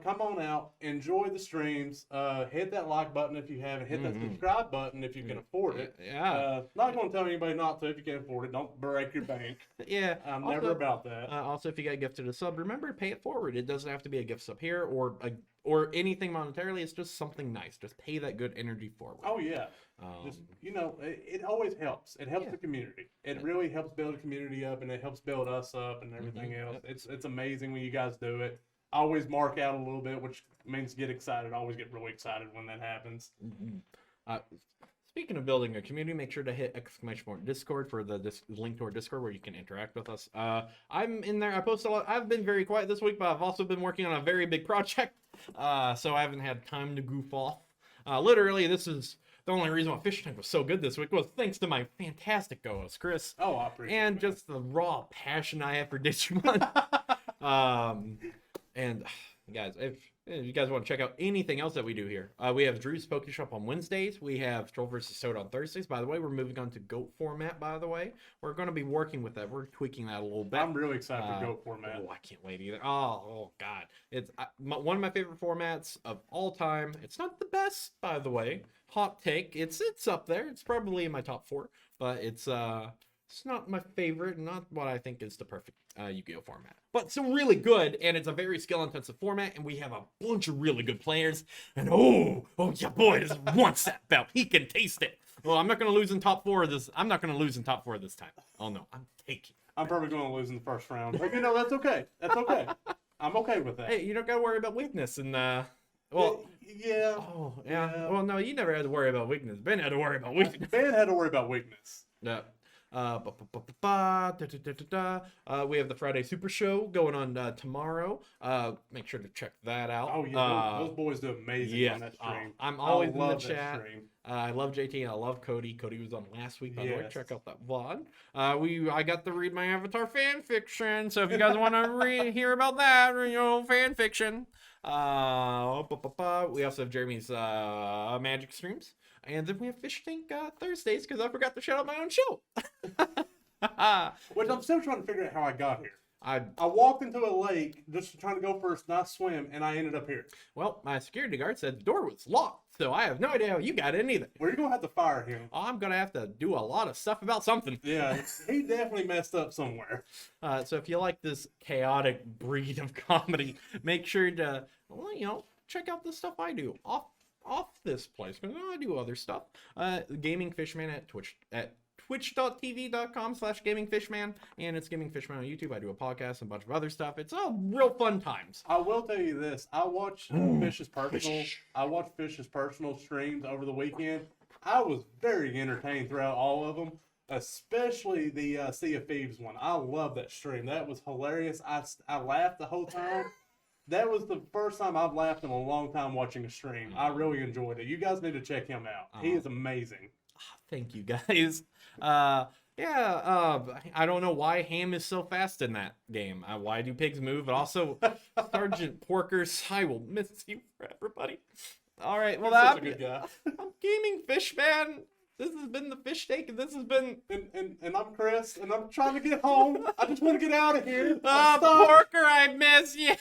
come on out, enjoy the streams. Hit that like button if you haven't. Hit that subscribe button if you can afford it. Yeah. Not going to tell anybody not to if you can't afford it. Don't break your bank. Yeah. I'm never about that. Also, if you got gifted a sub, remember to pay it forward. It doesn't have to be a gift sub here or anything monetarily. It's just something nice. Just pay that good energy forward. Oh yeah. Just it always helps. It helps the community. It really helps build a community up, and it helps build us up and everything else. It's amazing when you guys do it. I always mark out a little bit, which means get excited. I always get really excited when that happens. Speaking of building a community, make sure to hit !Discord for the link to our Discord where you can interact with us. I'm in there. I post a lot. I've been very quiet this week, but I've also been working on a very big project, so I haven't had time to goof off. Literally, this is the only reason why Fishtank was so good this week was thanks to my fantastic co-host, Chris. Oh, I appreciate it. And just the raw passion I have for Digimon. And guys, if you guys want to check out anything else that we do here, we have Drew's Poke Shop on Wednesdays. We have Troll vs. Toad on Thursdays. By the way, we're moving on to GOAT format, by the way. We're going to be working with that. We're tweaking that a little bit. I'm really excited for GOAT format. Oh, I can't wait either. Oh God. It's one of my favorite formats of all time. It's not the best, by the way. Hot take. It's up there. It's probably in my top 4, but it's not my favorite, not what I think is the perfect Yu-Gi-Oh format. But it's really good, and it's a very skill-intensive format, and we have a bunch of really good players. And oh yeah, boy, wants that belt. He can taste it. Well, I'm not going to lose in top 4 of this. I'm not going to lose in top 4 this time. Oh no, I'm taking. I'm probably going to lose in the first round, but that's okay. That's okay. I'm okay with that. Hey, you don't got to worry about weakness and well. Yeah. Oh yeah. Well, no, you never had to worry about weakness. Ben had to worry about weakness. Ben had to worry about weakness. Yeah. We have the Friday Super Show going on tomorrow. Make sure to check that out. Oh yeah, those boys do amazing on that stream. I'm always in the chat. I love JT and I love Cody. Cody was on last week, by the way. Check out that VOD. I got to read my Avatar fan fiction, so if you guys want to hear about that, fan fiction. We also have Jeremy's Magic streams. And then we have Fishtank Thursdays, because I forgot to shout out my own show. Which I'm still trying to figure out how I got here. I walked into a lake just trying to go for a nice swim, and I ended up here. Well, my security guard said the door was locked, so I have no idea how you got in either. Well, you're going to have to fire him. I'm going to have to do a lot of stuff about something. Yeah, he definitely messed up somewhere. So if you like this chaotic breed of comedy, make sure to, check out the stuff I do off this place, because I do other stuff. Gaming Fishman at twitch.tv.com/gamingfishman, and it's Gaming Fishman on YouTube. I do a podcast and a bunch of other stuff. It's all real fun times. I will tell you this: I watched Fish's personal streams over the weekend. I was very entertained throughout all of them, especially the Sea of Thieves one. I love that stream. That was hilarious. I laughed the whole time. That was the first time I've laughed in a long time watching a stream. I really enjoyed it. You guys need to check him out. He is amazing. Thank you, guys. I don't know why Ham is so fast in that game. Why do pigs move? But also, Sergeant Porkers, I will miss you forever, buddy. All right, well, I'm a good guy. I'm Gaming Fishman. This has been the Fishtank, and this has been... And I'm Chris, and I'm trying to get home. I just want to get out of here. Porker, I miss you.